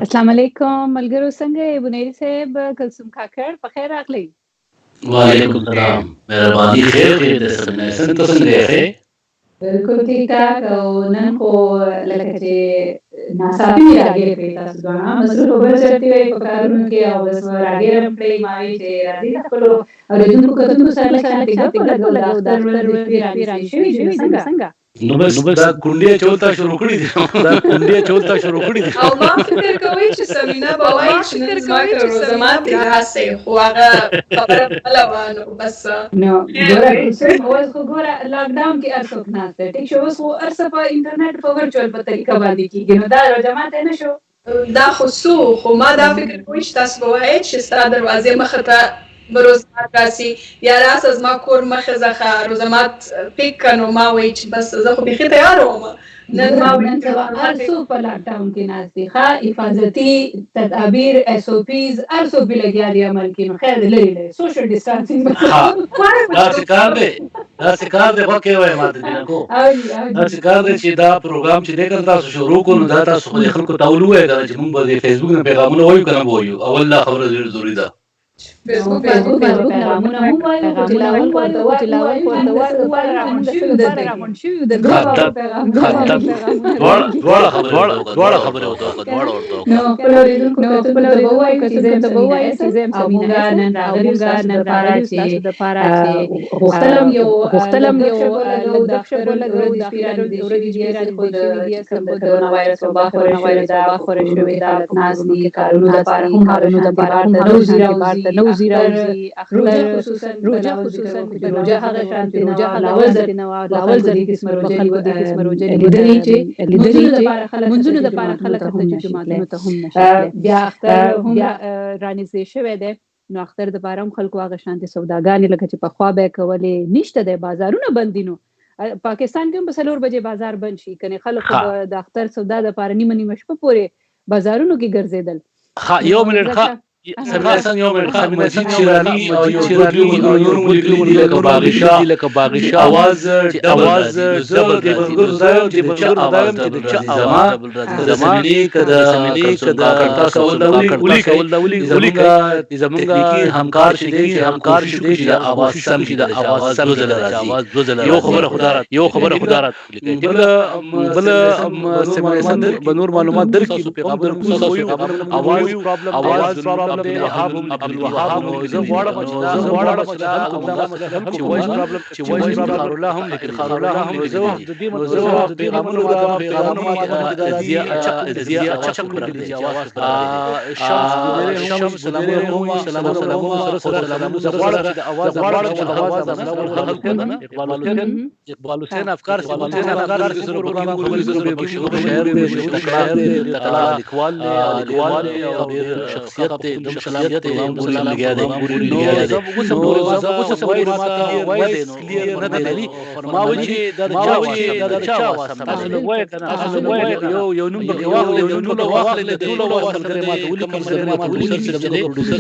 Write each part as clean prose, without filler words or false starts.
السلام علیکم ملګرو، څنګه یې بنيري صاحب؟ کلثوم کاکړ په خیر راغلی. وعلیکم السلام. مهرباني خیر خیر د سمنه سنت څنګه یې؟ بالکل ټیک ټاک. او نن خو لکه چې ناڅاپي راګیر کړی تاسو دواړه مصروف بل چرته وي په کارونو کې او بس راګیر هم کړی ما وی چې راځي د خپلو اورېدونکو کتونکو سره لږ شانتي ګپ ولګو. د اختر ورځې رانږدې شوي دي، نو څنګه نو بس دا کونډې چولتا شروع کړی دي او ما فکر کوي چې سمینا به وایي چې نن زما که روزمات راسئ، خو هغه خبره بله وه. نو بس نو ګوره کلثوم، اوس خو ګوره لاکډاون کې هر څوک ناست دی، ټیک شو. اوس خو هر څه په انټرنیټ په ورچوال په طریقه باندې کېږي، نو دا روزمات یې نه شو. دا خو خو ما دا فکر کوي چې تاسو به وایئ چې ستا دروازې مخې ته به روزمات راسي، یا راسه زما کور مخې ځخه روزمات پیک که. نو ما وایي چې بس زه خو بیخي تیاره وم. نن سبا هر څوک په لاکډاون کې ناست دي، ښه حفاظتي تدابیر SOPs هر څوک بې لګیا دي عمل کې. نو خیر دی، لرې لرې سوشل ډسټانسینګ داسې کار دی پکې وایي ما ته جنکو داسې کار دی چې دا پروګرام چې دی که تاسو شروع کړو، نو دا تاسو خو د خلکو ته ووایئ کنه چې مونږ به د فیسبوک نه پیغامونه وایو که نه به وایو. اول دا خبره ډېره ضروري ده. فیسبوک پیغامونه هم وایو، خو چې لاول ورته وایو راغونډ شوي یو د دواړه خبرې ورته وکړه. نو خپل اورېدونکو کتونکو ته به ووایو چې زه یم سمینا اسد، او مونږ نن راغلي ستاسو دپاره چې غوښتلم یو ګپ شپ ولګو. د ورځې ډېرې خو د کرونا وایرس وبا خپره شوې ده، خلک ناست دي کارونو دپاره هم ته نوځي راوځي. اختر روژه خصوصا چې روژه هغه شان چې لاول ځل قسمه روژه لیدلې چې منځونو دپاره خلک ته جوماتونو ته هم نشي. بیا اختر هم رانږدې شوی دی، نو اختر دپاره هم خلکو هغه شانتې سوداګانې لکه چې پخوا به یې کولې نشته دی. بازارونه بند دي. نو پاکستان کې هم په 4 بجې بازار بند شي، کنې خلکو د اختر سودا دپاره نیمه شپه پورې بازارونو کې ګرځېدل. یو منټ سماسن یو منټ مزید شیرانی او یو نور ملګري دي لکه باغشا اواز زبر د بنګر زایم چې د چا اواز زمانی کده تاسو ولولي زمونږ همکار شي چې اواز سم شي، د اواز سم زل یو خبره خدارت بل سماسن بنور معلومات درکې پیغام اواز عبد الوهاب زه غواړم چې دا چې وایس پرابلم خارالله هم لیکل خارالله هم زه د دې پیغامونو زیا اچک کړل دي اواز شمس سلام زه غواړم چې اواز اقبال حسین افکار سره پروګرام کولی زه به شاعر لیکوال او شخصیت دم شخصیت هم پوری لګیا دی. نو زه سوي وای کلیر نه دی ما و چې دا چا واسه تاسو وای کنه یو نوم به واخلې د ټولو واسه کړی ما ته ولي چې د پروډوسر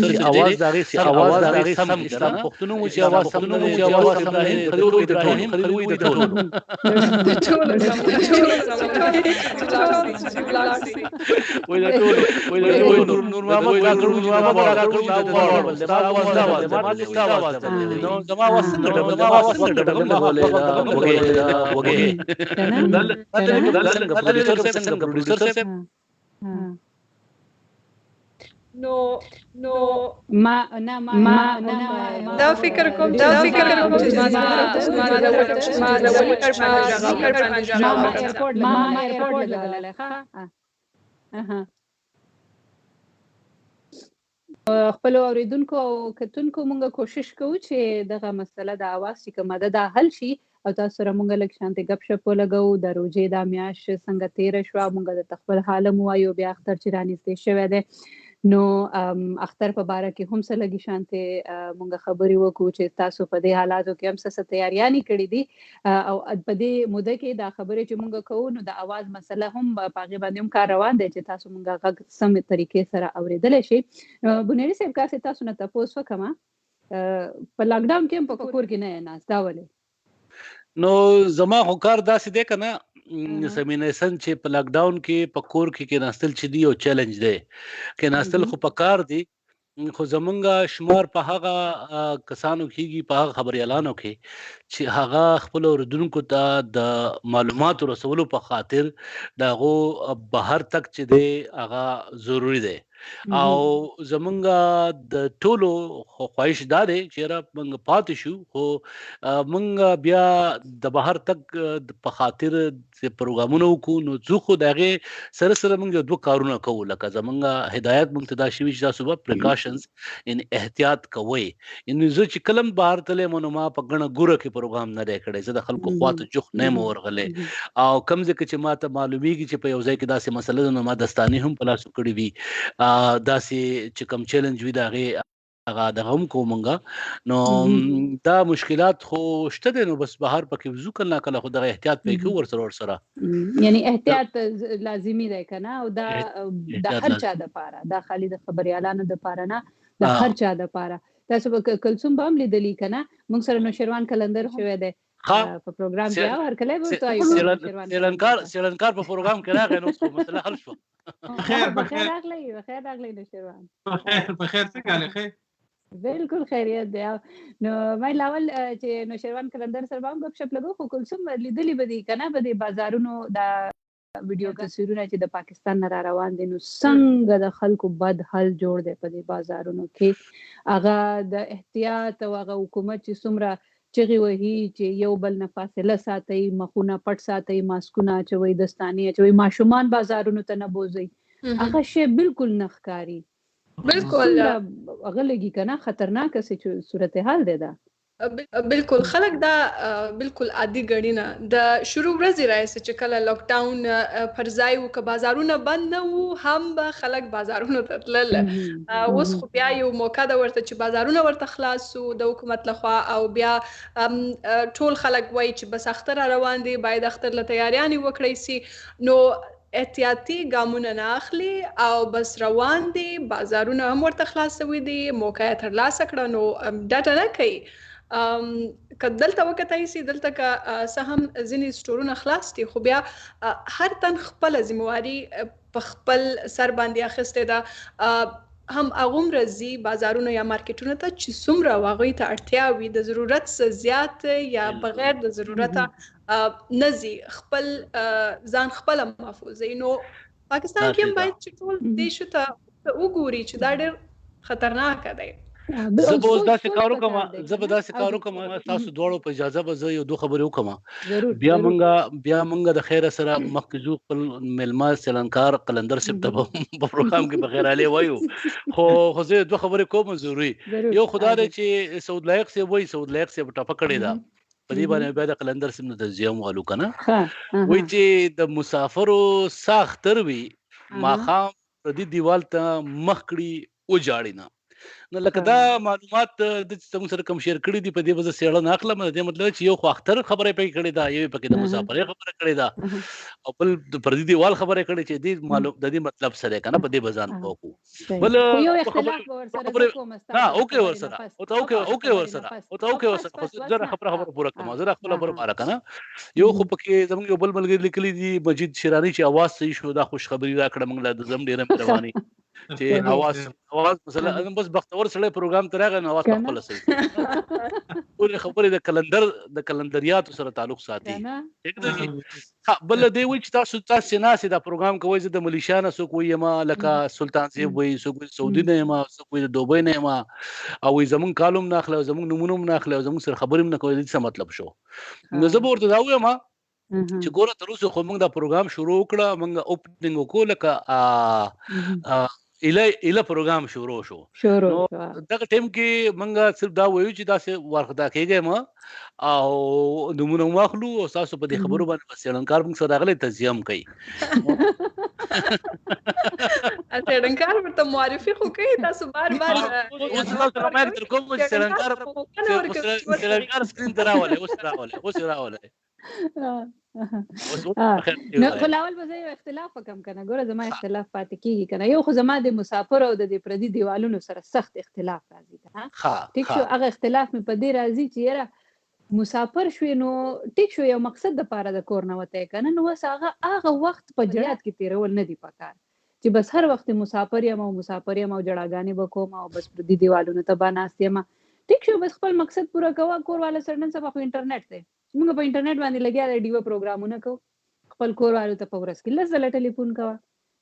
سي اواز دغه سم اسلام پښتون و چې اواز سم نه چې اواز خلوي د ټول وای نور محمد نو ما دا فکر کوم چې ما د ایرپورټ لګولای ښه خپل اوریدونکو او کتونکو مونږه کوشش کوو چې دغه مسله د اواز چې کومه ده دا حل شي، او تاسو سره مونږ لږ شانتې ګپ شپ ولګو. د روژې دا میاشت څنګه تېره شوه، مونږ د خپل حال هم ووایو. بیا اختر چې رانږدې شوی دی، نو اختر په باره کې هم څه لږې شانتې مونږ خبرې وکړو چې تاسو په دې حالاتو کې هم څه تیاریانې کړي دي، او په دې موده کې دا خبرې چې مونږ کوو نو د اواز مسله هم په هغې باندې هم کار روان دی چې تاسو مونږ غږ سمې طریقې سره اورېدلی شئ. بنيري صاحب کاسې تاسو نه تپوس وکړم، په لاکډاون کې هم په کور کې نه یې ناست، دا ولې؟ نو زما خو کار داسې دی که نه سمینه سن چې په لاک ډاون کې په کور کې ناستل چې دی او چیلنج دی کې ناستل خو پکار دی خو زمونږه شمار په هغه کسانو کېږي په هغه خبريالانو کې چې هغه خپل اوردونکو ته د معلوماتو رسولو په خاطر دغه بهر تک چې دی هغه ضروری دی او زمونږه د ټولو خواهش دا دی چې را موږ پاتې شو خو موږ بیا د بهر تک په خاطر د پروګرامونو وکړو نو ځکه خو دغه سره موږ دوه کارونه کوو لکه زمونږه هدایت موږ ته دا شوی چې تاسو به پریکاشنز ان احتیاط کوئ ان زه چې کلم بهر تلې مونږ ما په غنه ګوره کې پروګرام نه کړی زه د خلکو خواته جوخ نه مورغلې او کم ځکه چې ما ته معلومیږي چې په یو ځای کې داسې مسله نه ما دستانی هم پلاسو کړی وي داسې چې کوم چیلنج وي دغه هغه دغه هم کومنګا نو دا مشکلات خو شته دي نو بس بهر پکې وضو کله کله خو دغه احتیاط پکې ورسره یعنی احتیاط لازمی دی کنه او دا د هر چا د پاره دا خالي د خبريالانو د پاره نه د هر چا د پاره تاسو به کلثوم به هم لیدلی کنه موږ سره نوشروان کلندر شوی دی په پروګرام کې هر کله به تاسو سیلنکار په پروګرام کې راغی نو څه مسله حل شو بخیر راغلی نوشروان بخیر څه کاله خیر بالکل خیریت دی نو مې لاول چې نوشروان کلندر سره هم غب شپ لګو خو کلثوم لیدلی بدی کنه بده بازارونو دا ویډیو تصویرونه چې د پاکستان نه روان دي نو څنګه د خلکو بد حل جوړ دی په دې بازارونو کې هغه د احتیاط او هغه حکومت چې څومره چغي وهي چې یو بل نه فاصله ساتي مخونه پټ ساتي ماسکونه چوي دستانی چوي ماشومان بازارونو ته نه بوزي هغه شی بالکل نه ښکاری بالکل هغه لګي کنه خطرناک څه صورتحال دی دا بالکل خلک دا بالکل عادي ګڼي نه د شروع ورځې راځي چې کله لاک ډاون فرضای او که بازارونه بند نه وو هم به خلک بازارونو ته تلل اوس خو بیا یو موقع دا ورته چې بازارونه ورته خلاصو د حکومت لخوا او بیا ټول خلک وایي چې بس اختر روان دي باید اختر له تیاریانې وکړي سي نو احتیاطي ګامونه نه اخلي او بس روان دي بازارونه هم ورته خلاصوي دي موقع ترلاسه کړه نو ډاټا نه کوي کدلته وکتای سي دلته که څه هم ځینې سټورونه خلاص دي خو بیا هر تن خپل ذمہواری په خپل سر باندې اخیسته ده هم اغوم رزي بازارونو یا مارکیټونو ته چې څومره واغوي ته اړتیا وي د ضرورت څخه زیات یا بغیر د ضرورت نزي خپل ځان خپل محفوظ نو پاکستان کې هم باید چې ټول دیش ته وګوري چې دا ډېر خطرناک دی زه به داسې کارو کوم تاسو دواړو په اجازه به زه یو دوه خبرې وکم بیا مونږه د خیر سره مخکې خپل ملما سیلنکار قلندر سپ ته په پروګرام کې بغیر علي وایو خو زه دوه خبرې کوم ضروري یو خدای دې چې سعود لایق سی وای سعود لایق سی ټاپه کړی دا په دې باندې بیا د قلندر سم د زیوم غلو کنه وای چې د مسافرو ساختر وی ماخام پردي دیوال ته مخکړي او جاړینا نو لکه دا معلومات د څنګه سره کوم شیر کړی دی په دې وجه سره نه اخلم د مطلب چې یو خو اختر خبره پې کړی دا یو پکې د مسافرې خبره کړی دا او بل د پردي دیوال خبره کړی چې دې معلوم د دې مطلب سره کنه په دې بزان پوکو بل یو اختلاف ورسره کوم ها اوکې ورسره اوکې ورسره زه خبره پوره کوم زه خپل خبره پاره کنه یو خو پکې زموږ یو بل ملګری لیکلی دی مجید شیرانی چې आवाज صحیح شو دا خوش خبری را کړه موږ له زم ډیره مهرباني چې आवाज مثلا بس بختور سره پروګرام ترغه نو आवाज خپل صحیح ټول خبرې د کلندریات سره تعلق ساتي بل دی وی چې تاسو ناسي دا پروګرام کوي د ملیشانو سو کوی ما لکه سلطان سی وی سو سعودي نه ما سو کوی د دوبۍ نه ما او زمون کالوم نه اخلو زمون نمونه نه اخلو زمون سره خبرې نه کوي څه مطلب شو نو زه ورته دا وایم چې ګوره تر اوسه خو موږ دا پروګرام شروع کړه موږ اوپننګ وکړه اله پروګرام شروع شو دغه ټیم کې موږ صرف دا وایو چې دا څه ورخدا کېږي ما او نمونه واخلو او تاسو په دې خبرو باندې سیلنکار موږ سره غلې تزیم کوي سیلنکار ورته معرفي خو کوي تاسو بار اوس تاسو راځئ تر کوم چې سیلنکار سکرین تراوله اوس راوله نو خلاول به یو اختلاف وکم کنه ګوره زما اختلاف پاتې کیږي کنه یو خو زما د مسافر او د پردي دیوالونو سره سخت اختلاف راځي ها ټیک شو هغه اختلاف مې په دې راځي چې یاره مسافر شوې نو ټیک شو یو مقصد د پاره د کور نه وته کنه نو وس هغه وخت په جړات کې تیرول نه دی پکار چې بس هر وخت مسافر یم او جړاګانې وکوم او بس پر دې دیوالونو ته بناست یم ټیک شو بس خپل مقصد پوره کوه کور والا سره سبا په انټرنیټ ته موږ په انټرنیټ باندې لګیا دی ډیو پروګرامونه کو خپل کور والو ته په ورس کې لږ ځله ټلیفون کوه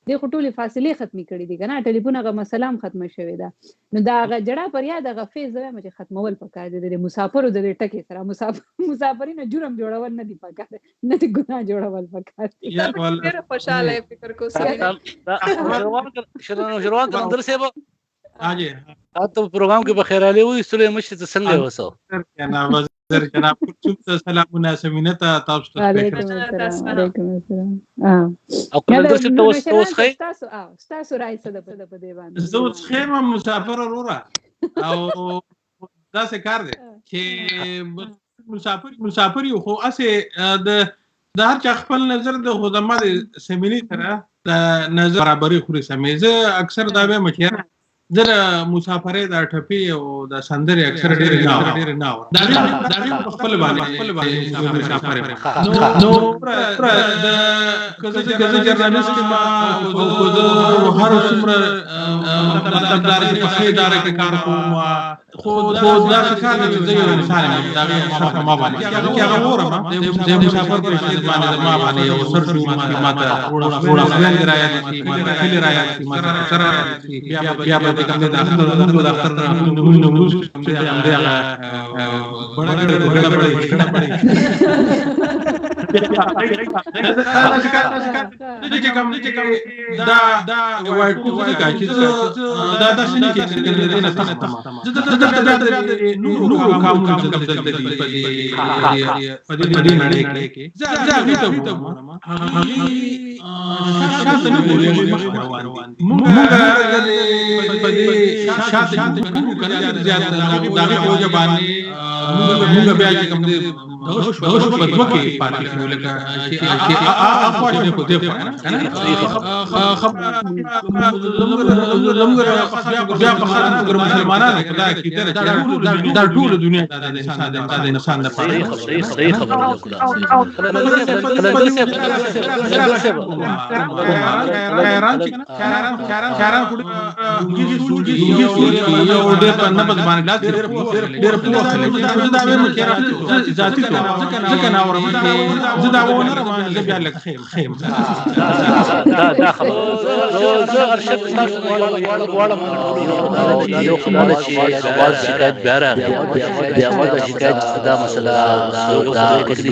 د خټولې فاصله ختمي کړې دي کنه ټلیفون هغه مسله ختمه شوې ده نو دا هغه جړه پر یاد هغه فیز زوی مې ختمول پکار دي د مسافرو د ټکی سره مسافرینو جرم جوړول نه دي پکار نه دي ګناه جوړول پکار دي یا ول ډېر خوشاله فکر کو شروان کندر سے اجي تاسو پروګرام کې بخیراله وي استلې مشه څنګه وسو جناب کوم سلامونه سمینه تاسو ته علیکم السلام او کندر سے توس خی تاسو راځه د په دی باندې زه خیمه مسافر اورا او دا څه کار دی چې مسافر یو خو اسه د هر چا خپل نظر د خدمت سمینی سره د نظر برابرۍ خوري سمېزه اکثر دا به مچیر در مسافرې د ټپی او د سندري اکثر ډېر نه دا خپل باندې مسافر نو د کزه جرنالست ما او د هر څومره مطلبداري په خیدار کې کار کوم خو دا کار نه دی یو انسان دا ما باندې هغه ورما د مسافر په شیر باندې ما باندې او سر شو ما ته وړه خیال راځي ما ته خیال راځي ما ته سره بیا د داخل دفتر نموز هم دې هغه بڑا پڑی دا وایټ کوزه کاچې دا شنه کې نه تاسو نور کام دلته دی په دې نړۍ کې زه شاته نه بولې موږ شاته کوو کنه زیات دا په باندې موږ بیا چې کوم دې دوش په وکي پاتې شو لکه چې اخواشه په دې کنه زموږ بیا په خاطر ګر مسلمانانو دا کیته دا ټول دنیا د انسان د پاره صحیح خبره یو ډېر نه په باندې ډېر په خلک دا به مکه ذاتی تو ځکه نه اورم زه دا ونه رم زه بیا لک خیم دا خبره زه ارشد تاسو واړه یو خبره چې اواز شکایت بیاره د اواز شکایت دا مسله دا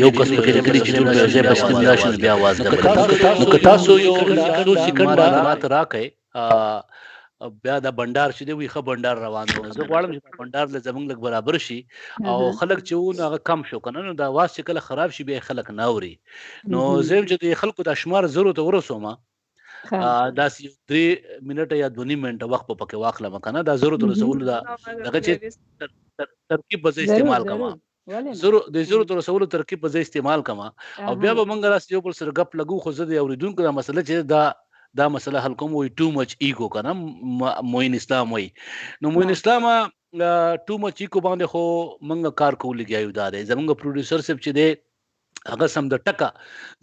یو کس په کې چې ټول به زه بس نشم بیا आवाज درکړم نو که تاسو یو سکند معلومات راکې بیا دا بندر چې دی وي خو بندر روان دی زه غواړم چې بندر له زمونږ لګ برابر شي او خلک چې ونه هغه کم شو کنه نو دا واس چې کله خراب شي به خلک نه اوري نو زم چې خلکو د شمار ضرورت ورسوم دا 3 منټه یا 2 منټه وخت په پکې واخلم کنه دا ضرورت رسول دا دغه چې ترکیب به استعمال کما ضرورت رسول ترکیب به استعمال کما او بیا به مونږ راس یو بل سره غپ لګو خو زه د اوریدونکو دا مسله چې دا مسله حل کوم وي ټو مچ ایګو کنه موین اسلام وي نو موین اسلام ټو مچ ایګو باندې خو منګه کار کول لګیایو دا زمونږ پروډوسر سپ چې دی هغه سم د ټکا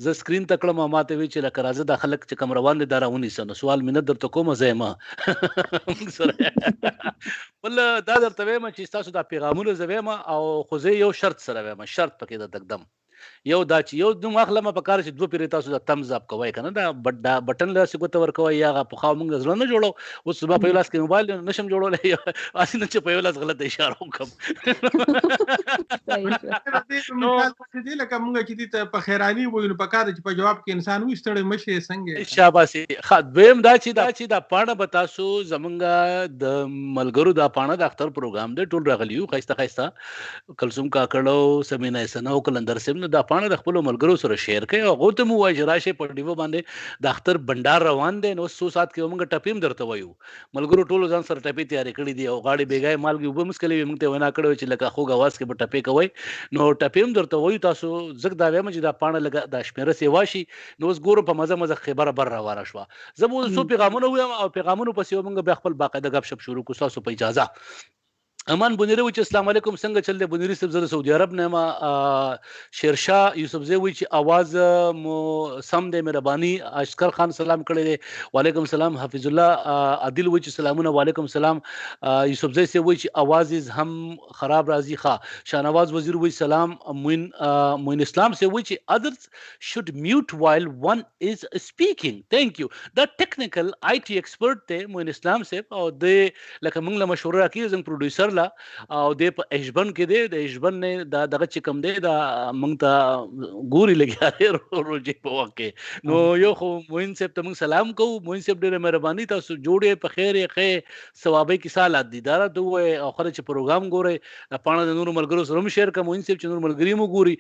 ز سکرین تکړه ماته وی چې لکه راځه د خلک چې کم روان دي دا راونی سن سوال مینه درته کوم زېما ول دا درته وایم چې تاسو د پیغامونو زویما او خو زه یو شرط سره وایم شرط پکې د دقدم یو دا چې یو دوه اخلمه په کار چې دوه پیری تاسو د تمز اپ کوي کنه دا بټن له سګوت ور کوي یا په خاو موږ ځل نه جوړو اوس صبح په لاس کې موبایل نشم جوړولای اسینه چې په لاس غلط اشاره وکم نو دې لکه موږ چې دې په خیرانی وایو په کار چې په جواب کې انسان وستړي مشه څنګه شاباسي خدویم دا چې دا پاڼه بتاسو زمونږه د ملګرو دا پاڼه د اختر پروګرام دی ټول راغلیو خسته کلثوم کاکړو سمینه سنو کلندر سیم دا پاڼه د خپل ملګرو سره شیر کړئ او غوته مو وای راشه په دیو باندې د اختر بندر روان دي نو 100 سات کې موږ ټپیم درته وایو ملګرو ټول ځان سره ټپی تیاری کړی دی او غاړي بیګای مالګي وب مسکلې موږ ته وینا کړو چې لکه خو غواز کې په ټپی کوي نو ټپیم درته وایو تاسو زګ دا وایم چې دا پاڼه لګا د شمیره سیوا شي نو اوس ګورو په مزه خبره بر روانه شو زموږ سو پیغامونه وایم او پیغامونو پسې موږ به خپل باقاعده غب شپ شروع کو تاسو په اجازه امان بنيري وچ السلام علیکم څنګه چل دی بنيري صاحب زره سعودي عرب نه ما شیرشاه یوسفزئی وچ आवाज مو سم دی مهرباني اشکر خان سلام کړی دی وعلیکم السلام حفیظ الله عادل وچ سلامونه وعلیکم السلام یوسفزئی سے وچ आवाज هم خراب راځي ښا شاهنواز وزیر وچ سلام موین اسلام سے وچ others should mute while one is speaking thank you دا ټیکنیکل IT ایکسپرت ته موین اسلام سے او د لکه موږ له مشوره راکې زنګ پروډوسر لا او د ایشبن کې دی د ایشبن نه دا دغه چکم دی دا موږ ته ګوري لګیا روزي په وکه نو یو خو موین صاحب ته موږ سلام کوو موین صاحب ډېر مهرباني تاسو جوړې په خیر یې ثوابي کې سالات دي دا دوه اخر چې پروګرام ګوري پانه د نور ملګرو سره هم شیر کوم موین صاحب چې نور ملګری مو ګوري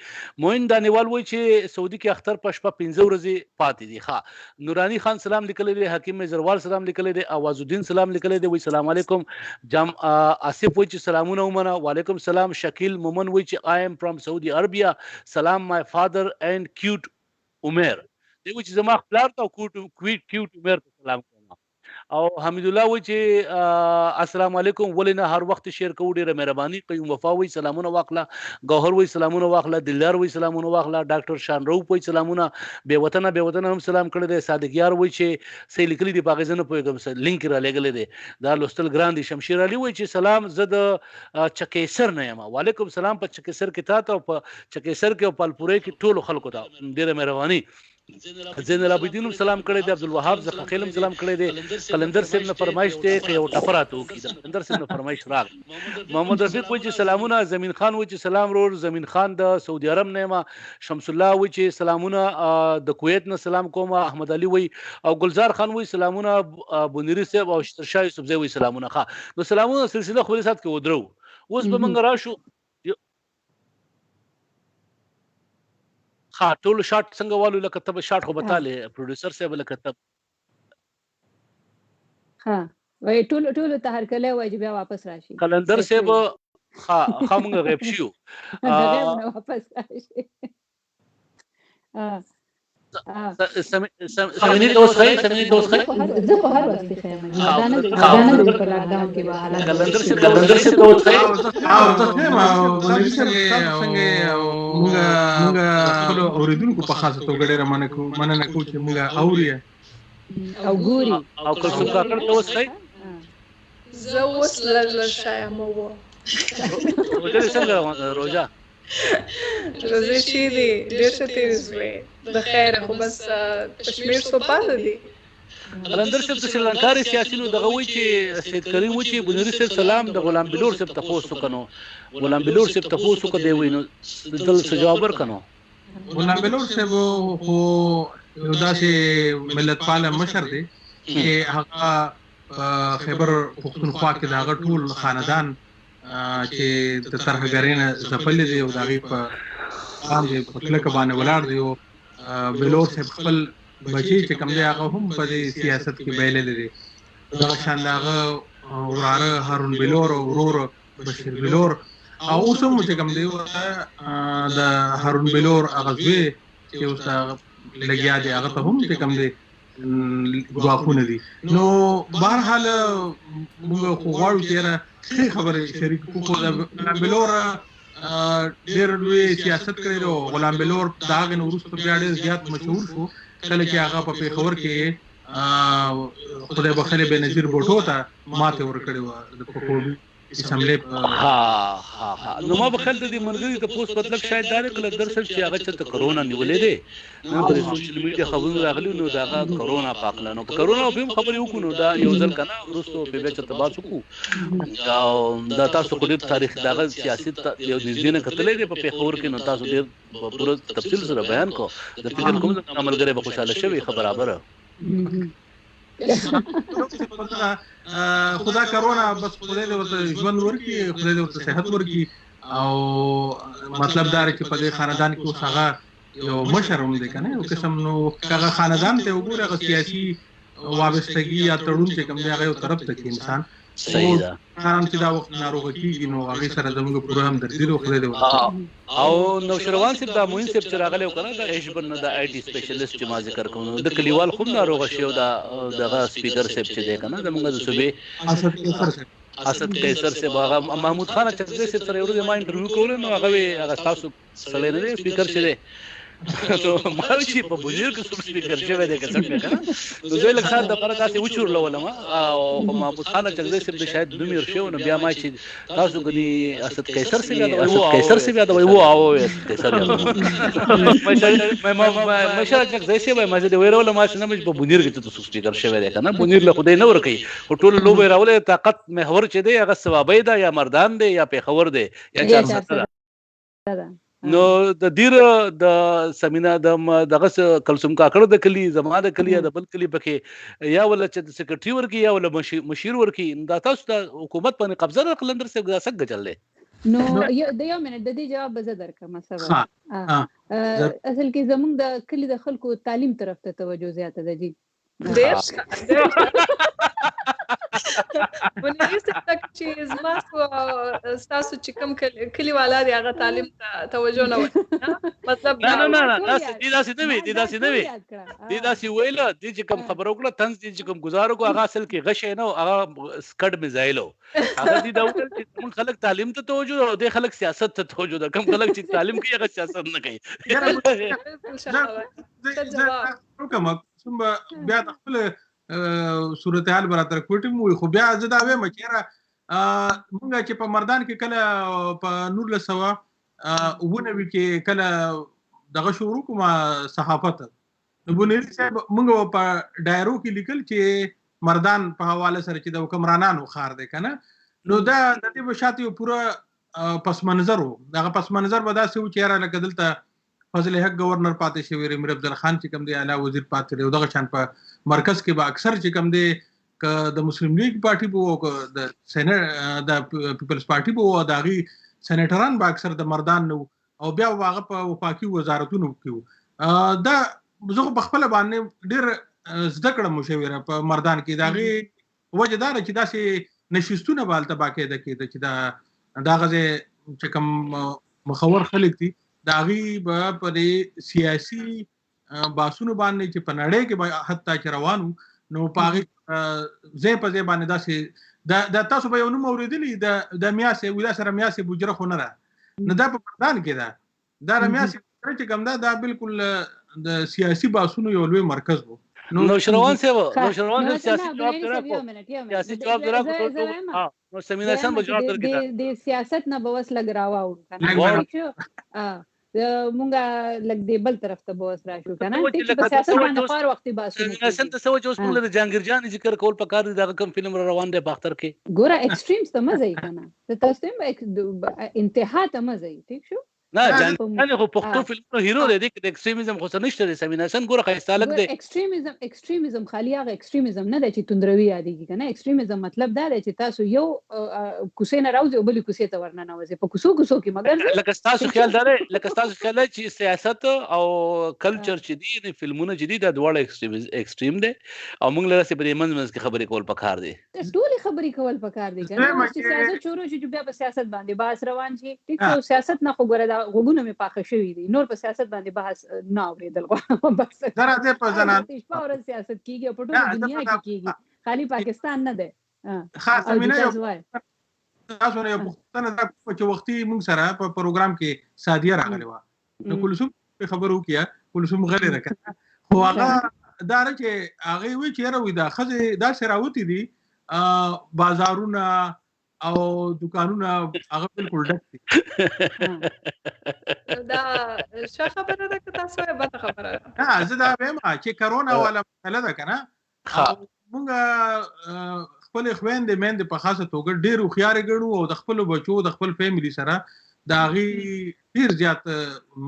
موین دانیوال وای چې سعودي کې اختر پښپا 15 ورځې پاتې دي ښا نورانی خان سلام لیکلی دی حکیم زروال سلام لیکلی دی आवाज الدین سلام لیکلی دی وای سلام علیکم جام آصف وچ سلامونه ومنه وعلیکم السلام شکیل مومن وچ I am from Saudi Arabia سلام my father and cute عمر دی وچ زما خپلار ته cute عمر سلام او حمید الله وای چې السلام علیکم ولنه هر وخت شیر کوو ډیره مهرباني قیوم وفا وای سلامونه واخله گوهر وای سلامونه واخله دلدار وای سلامونه واخله ډاکټر شان رو وای سلامونه به وطن هم سلام کړی دی صادق یار وای چې سې لیکلي دی پاکستان په کوم لینک را لګلې دی دا لوستل ګران دي شمشیر علي وای چې سلام زد چکیسر نه یم وعلیکم سلام په چکیسر کې تا ته په چکیسر کې او پالپورې کې ټول خلکو ته ډیره مهرباني زین العابدین سلام کړی دی عبدالوهاب زخخیلم سلام کړی دی قلندر صاحب نه فرمایش دی که یو ټفرات وکړي قلندر صاحب نه فرمایش راغ محمد رفیق وای چې سلامونه زمین خان وای چې سلام رور زمین خان د سعودي عرب نه ما شمس الله وای چې سلامونه د کویت نه سلام کوم احمد علي وای او گلزار خان وای سلامونه بنيري صاحب او شاه یوسفزئی وای سلامونه ښه نو سلامونه سلسله خپل سات کې ودرو اوس به موږ راشو ها ټول شاٹ څنګه والو لکه تب شاٹ خو بتاله پروډوسر صاحب لکه تب ها وای ټول ته هر کله واجب واپس راشي قلندر صاحب ها موږ غیب شو واپس راشي سمینی دوست خی زه په هر وخت کې خیمه دا نه په لاک ډاون کې به حالات قلندر سے دوست خی او ته ما څنګه موږ اوریدونکو په خاصه توګه ډېر مننه کوم چې موږ اوري او ګوري او کلثوم کاکړ دوست خی زه اوس لږ شایم وو روزه څنګه روزه روزه چی دی ډېر ښه تېرې شوې د خیره خو بس کشمیر څو پاتې دي قلندر صاحب د سریلانکا سیاسي نو دغه وایي چې سید کریم وایي چې بنيري صاحب سلام د غلام بلور صاحب تاسو کنو غلام بلور صاحب تاسو کو دی وینو دل څه جواب ورکنو غلام بلور صاحب خو یو داسې ملت پال مشر دی چې هغه خیبر پختونخوا کې دا ټول خاندان چې د ترهګرین زپل دي او دغه په عام دي په کلک باندې ولاړ دی او بلور صاحب خپل بچی چې کوم دی هغه هم په سیاست کې بیلل دي دا شان هغه وراره هارون بلور او ورور بشیر بلور او اوس هم چې کوم دی د هارون بلور هغه زوی چې اوس لګیا دی هغه ته هم چې کوم دی ځواکونه دي نو بهرحال موږ خو غواړو چې ښه خبرې شریک کوو غلام بلور ډېر لوی سیاست کړی دی غلام بلور د هغې نه وروسته بیا ډېر زیات مشهور شو کله چې هغه په پېښور کې خدای بخښلي بېنظیر بوټو ته ماتې ورکړې وه د پکوړو اسمبلی ها نو ما بخل د دې منګري ته پوسټ مطلب شاید دا کله درسل چې هغه چې کرونا نیولې دي نو په سوشل میډیا خبرونه راغلي نو دا کرونا پاکله نو کرونا په خبرې وکړو دا یو ځل کنه ورستو په بچ ته باسو کو دا تاسو کو د تاریخ دغه سیاست یو نږدې نه کتلې دي په پیښور کې نو تاسو ډېر پوره تفصیل سره بیان کو د فکر کوم عملګری به خوشاله شوی خبره خدا کرونا بس خدای دې ورته ژوند ورکړي خدای دې ورته صحت ورکړي او مطلب دا چې په دې خاندان کې اوس هغه یو مشر هم دی کنه یو قسم نو هغه خاندان ته وګوره هغه سیاسي وابستګي یا تړون چې کوم دی هغه یو طرف ته کې انسان صحیح ده خان چې دا وخت ناروغ کیږي نو هغه سره زموږ پوره هم درځي او خدای دې او نو شروان صاحب دا موین صاحب چې راغلی وکنه دا ایشبن نه دا آی ټي سپیشلیست چې ما ذکر کوم د کلیوال خو ناروغ شو دا دغه سپیکر صاحب چې دی کنه زموږ د صوبې اسد قیصر سے هغه محمود خان چغزي سره یو ورځ ما انټرویو کول نو هغه تاسو سره نه سپیکر شه نو ما چې په بوجیر کې څوک سپیکر شوی دی که څنګه کنه نو زه لکه سات د پاره تاسو وچورلولم او محمود خان چغزي سره شاید دومیر شو نو بیا ما چې تاسو غني اسد قیصر سے یاد وای وو او قیصر ما شاید چغزي سره ما زه ویرول ما چې نه په بوجیر کې تاسو سپیکر شوی دی کنه بوجیر له خدای نه ور کوي ټول لوبه راولې طاقت محور چې دی هغه ثوابې ده یا مردان دی یا پیښور دی یا 400 نو د دیر د سمینا دغه کلثوم کاکړ د کلی زما د کلی د بل کلی پکې یا ول چې د سیکریټری ورکی یا ول مشیر ورکی دا تاسو د حکومت باندې قبضه را کلندر سے دا سګ چللې نو د یو منټ د دې جواب به زه درکم سبا اصل کې زمونږ د کلی د خلکو تعلیم طرف ته توجه زیاته ده جی ونې ستاسو چې زما تاسو چې کوم کلیوالا دی هغه تعلیم ته توجه نه وکړي مطلب نه دي داسې نه وي ویل دي چې کوم خبرو کړه تنز دي چې کوم گزارو کو هغه اصل کې غشې نه هغه سکډ میزایلو هغه دي دا وکړي چې موږ خلک تعلیم ته توجه او د خلک سیاست ته توجه ده کوم خلک چې تعلیم کوي هغه سیاست نه کوي کوم بیا د خپل صورتحال براتر کوټم وي خو بیا زه دا وایم چې مونږ چې په مردان کې کله په 1990 کې کله دغه شروع کوم صحافت نو بنیر صاحب مونږ په ډایرو کې لیکل چې مردان په حواله سره چې د حکمرانانو خار دی کنه نو دا د دې بشاتي پورا پس منظر وو دغه پس منظر به داسې و چې را لکه دلته فضل حق گورنر پاتې شوی امیر عبدل خان چې کوم دی اعلی وزیر پاتې دی دغه شان په مرکز کې به اکثر چې کوم دی ک د مسلم لیگ پارټي بو د سېنات د پیپلز پارټي بو داغي سېنیټران به اکثر د مردان نو او بیا واغه په وفاقي وزارتونو کې دا زه په خپل باندې ډېر زده کړم مشوره په مردان کې داغي وجدار چې داسې نشستونه بالته باقاعده کې چې دا غزه چې کوم مخور خلک دي داغي په سیاسي باسونو باندې چې په نړۍ کې حتی چې روانو نو پاغي زه په ځای باندې داسې دا تاسو به یو نوم اوریدلی د میاسه ولا سره میاسه بوجره خو نه ده نه دا په مردان کې دا میاسه چې کوم دا بالکل د سیاسي باسونو یو لوی مرکز وو نو شروان سیاسي جواب دراکو نو سمینار سم جواب درکړه د سیاست نه بوس لګ راواو کنه مونږه لګ دی بل طرف ته بوس راشو کنه چې په سیاست باندې خور وخت باسو سنت سو چې اوس موږ د جهانگیر جان ذکر کول پکار دي دا کوم فلم روان دی باختر کې ګوره ایکستریمز ته مزه کنه ته تاسو هم انتها ته مزه ٹھیک شو نه جان خو پښتو فلمونو هیرو دی د ایکستریمزم خو نشته د سمیناسن ګوره خیستالک دی ایکستریمزم خالی هغه ایکستریمزم نه دی چې توندروي یادېږي کنه ایکستریمزم مطلب دا دی چې تاسو یو کوسې نه راوځي او بل کوسې ته ورننه نوځي په کوسو کې مګر لکه تاسو خیال دی چې سیاست او کلچر چې دی نه فلمونه چې دی د دواړه ایکستریم دی او موږ لري په دې منځ کې خبرې کول پکار دي ټول خبرې کول پکار دي کنه چې سیاست شروع شي چې بیا په سیاست باندې بحث روان شي ټیک نو سیاست نه خو ګوره غوګونه مې پاخه شوی دي نور په سیاست باندې بحث نه اوریدل غواړم بس درته په زنان شپه سیاست کیږي په ټول دنیا کې کیږي خالی پاکستان نه ده خاصه مینه تاسو نه پښتنه د چې وختي موږ سره په پروګرام کې سادیه راغلی و نو کلثوم خبرو کیا کلثوم غلې راکړه خو هغه دا چې هغه وی چې راوي دا خزه دا شراوتی دي بازارونه او دکانونه هغه بالکل ډک دي دا څه خبره ده که تاسو یې به خبره زه دا وایم چې کرونا ولا مسله ده کنه موږ خپل خويندې مېندې په خاصه توګه ډېر خيار غړو او د خپل بچو د خپل فیملی سره دا غي ډېر زیات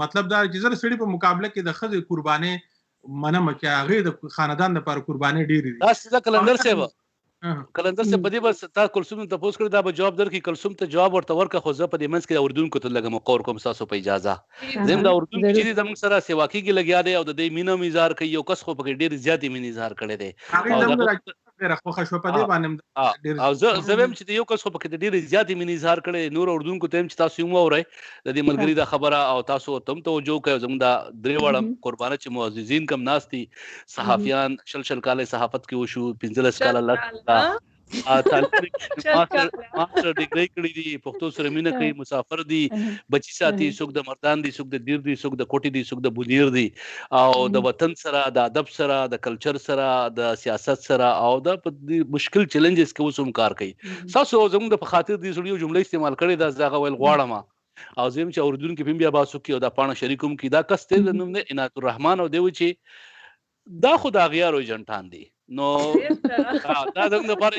مطلب دا چې زر سړي په مقابله کې د خزه قرباني منم چې هغه د خاندان لپاره قرباني ډېر دي تاسو کلندر سیو کلندر سے بدی بس تا کلثوم ته پوس کړ دا به جواب در کی کلثوم ته جواب ورته ورکه خو زه په دې منځ کې اردن کو ته لګم قور کوم تاسو په اجازه زم دا اردن چې زموږ سره سیوا کیږي لګیا دی او د دې مینو میزار کوي یو کس خو په ډیر زیاتې مینې اظهار کړي دي ډیره خوښه شو په دې باندې او زه ویم چې یو کس خو په ډیر زیاتې مینې اظهار کړي نور اردن کو ته چې تاسو مو اورئ د دې ملګری د خبره او تاسو تم توجه کوي زموږ دا درې وړم قربانه چې معززین کم ناس دي صحافیان شل کاله صحافت کې وشو 15 کاله الله ماستر ډیګری کړی دي پښتو سره مینه کوي مسافر دي بچی ساتي څوک د مردان دي څوک د دیر دي څوک د کوټي دي څوک د بونیر دي او د وطن سره د ادب سره د کلچر سره د سیاست سره او د مشکل چیلنجز کې وسوم کار کوي تاسو زموږ د خاطر دي سړيو جمله استعمال کړي دا زغه ویل غواړم او زم چې اردن کې بیا باسو کې او د پانه شریکوم کې دا کس ته نوم نه عنایت الرحمن او دی چې دا خدا غیارو جنټان دي نو دا زموږ لپاره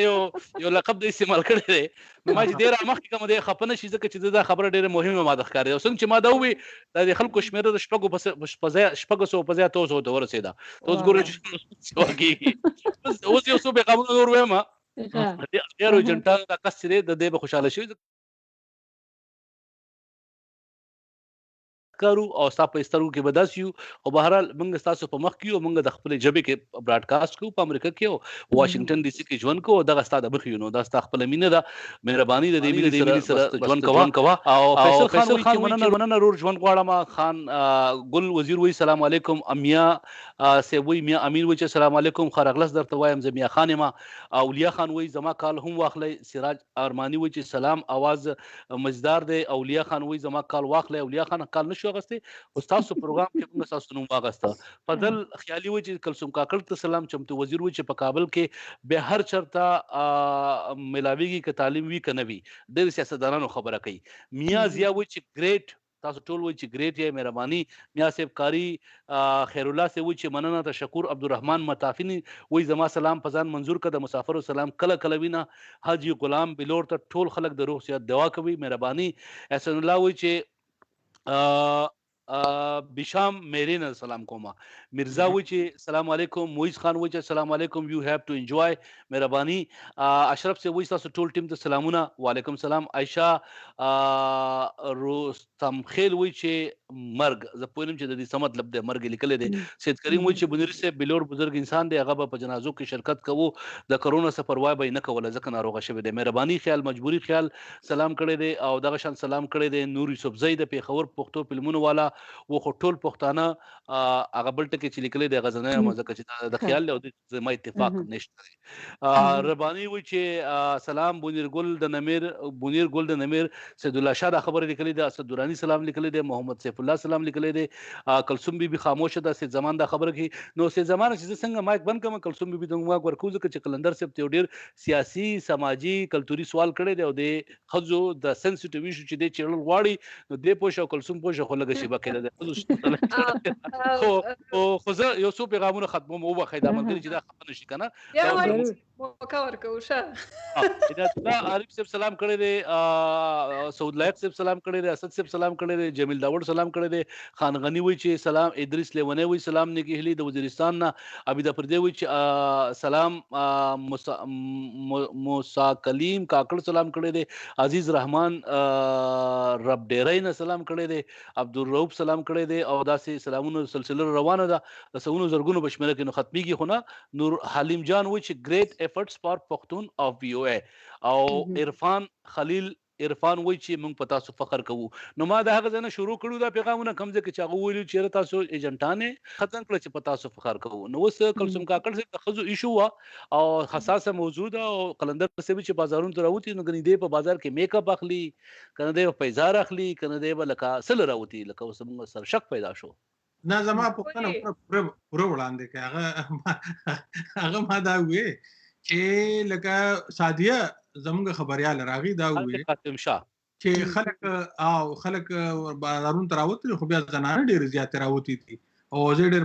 یو لقب د استعمال کړی دی نو ما چې ډیر مخکې کوم د خپنه شي ځکه چې دا خبره ډیره مهمه ماده ښکاري او څنګه چې ما دا وی د خلکو شمیره د شپږو سو په ځای توسو ته ورسېده توس ګورې چې واګي اوس یو څو به قانون نور وایم غیارو جنټان دا کس دی د دې به خوشاله شي کارو او تاسو په سترګو کې بداسیو او بهرحال موږ تاسو په مخ کې او موږ د خپل جبه کې براډکاسټ کوو په امریکا کې او واشنگټن ډي سي کې ژوند کوو دغه ستاسو د بخیونو دا تاسو خپل مینه ده مهرباني د دې مینه سره ژوند کوه او فیصل خان مننه رور ژوند غواړم خان ګل وزیر وی سلام علیکم امیا سی وی میا امین وی چې سلام علیکم خرغلس درته وایم زمیا خانما اولیا خان وی زما کال هم واخلي سراج ارمانی وی چې سلام आवाज مزدار دی اولیا خان وی زما کال واخلي اولیا خان کال نشو غسته استاد سو پروګرام کې موږ تاسو نوم واغسته فضل خیالي و چې کلثوم کاکړ ته سلام چمتو وزیر و چې په کابل کې به هر چرتا ملاویږي ک تعلیم وی کنه وی د سیاستدانانو خبره کوي میا ضیا و چې ګریټ تاسو ټول و چې ګریټ یې مهرباني میا صاحب کاری خیر الله سے و چې مننه تشکر عبدالرحمن متافنی وای زما سلام پزان منظور کده مسافر سلام کله کله وینا حاجی غلام بلور ته ټول خلک د روح صحت دعا کوي مهرباني احسن الله و چې بشام میرین سلام کوما مرزا وی چې سلام علیکم مویز خان وی چې سلام علیکم یو هاف ټو انجوای مهرباني اشرف سے وی تاسو ټول ټیم ته سلامونه وعلیکم سلام عائشہ رستم خیل وی چې مرګ زه پوینم چې د دې سم مطلب د مرګ لیکل دي سید کریم وی چې بنیر سے بلور بزرگ انسان دی هغه په جنازو کې شرکت کوو د کرونا سفر وای به نه کوله ځکه ناروغه شوی دی مهرباني خیال مجبوری خیال سلام کړی دی او دغه شان سلام کړی دی نور یوسف زید په خبر پښتو فلمونو والا و خو ټول پښتانه هغه بل ټکی چې لیکل دی غزنه مزه چې د خیال له زما اتفاق نشته ربانی و چې سلام بونیر ګل د نمیر سید الله شاه خبر لیکل دی اسد دورانی سلام لیکل دی محمد سیف الله سلام لیکل دی کلثوم بی خاموشه ده سید زمان دا خبره کی نو سید زمان چې څنګه مایک بند کوم کلثوم بی دغه ورکوزه چې کلندر سپ ته ډیر سیاسي سماجی کلتوري سوال کړي دی او د خزو د سنسټیو ایشو چې د چیرل غواړي نو د پوښو کلثوم پوښو خو لګ شي بکې خو زه یو څو پیغامونه ختموم او بخیدا منځ چې دا خبره نشي کنه یا وکاور کوشه دا عارف صاحب سلام کړی دی سعود لایق صاحب سلام کړی دی اسد صاحب سلام کړی دی جمیل داوود سلام کړی دی خان غنی وی چې سلام ادریس لیونی وی سلام نیکی هلی د وزیرستان نه ابي د پردی وی چې سلام موسی کلیم کاکړ سلام کړی دی عزیز رحمان رب ډیرین سلام کړی دی عبدالرؤف سلام کړی دی او داسې سلامونو سلسله روانه ده رسونو زرګونو بشمره کې نو ختميږي خو نه نور حلیم جان وی چې ګریټ efforts for پښتون of VOA او عرفان وای چې موږ پتا سو فخر کوو نو ما دا هغه ځنه شروع کړو دا پیغامونه کمزه کې چاغو ویلو چې تاسو ایجنټانه ختم کړ چې پتا سو فخر کوو نو وس کلثوم کاکړ سے خزو ایشو وا او حساسه موضوع ده او قلندر سے چې بازارونو ته راوتی نو غنی دی په بازار کې میک اپ اخلي کنه دی په پیزار اخلي کنه دی لکه سل راوتی لکه وسمغه سر شک پیدا شو نه زما په کنه پوره وړاندې کې هغه ما دا وې چې لکه سادیه زموږ خبريال راغي دا وې قاسم شاه چې خلک بازارونو تراوت خو بیا زنانه ډېر زیات راوتی دي او زه ډېر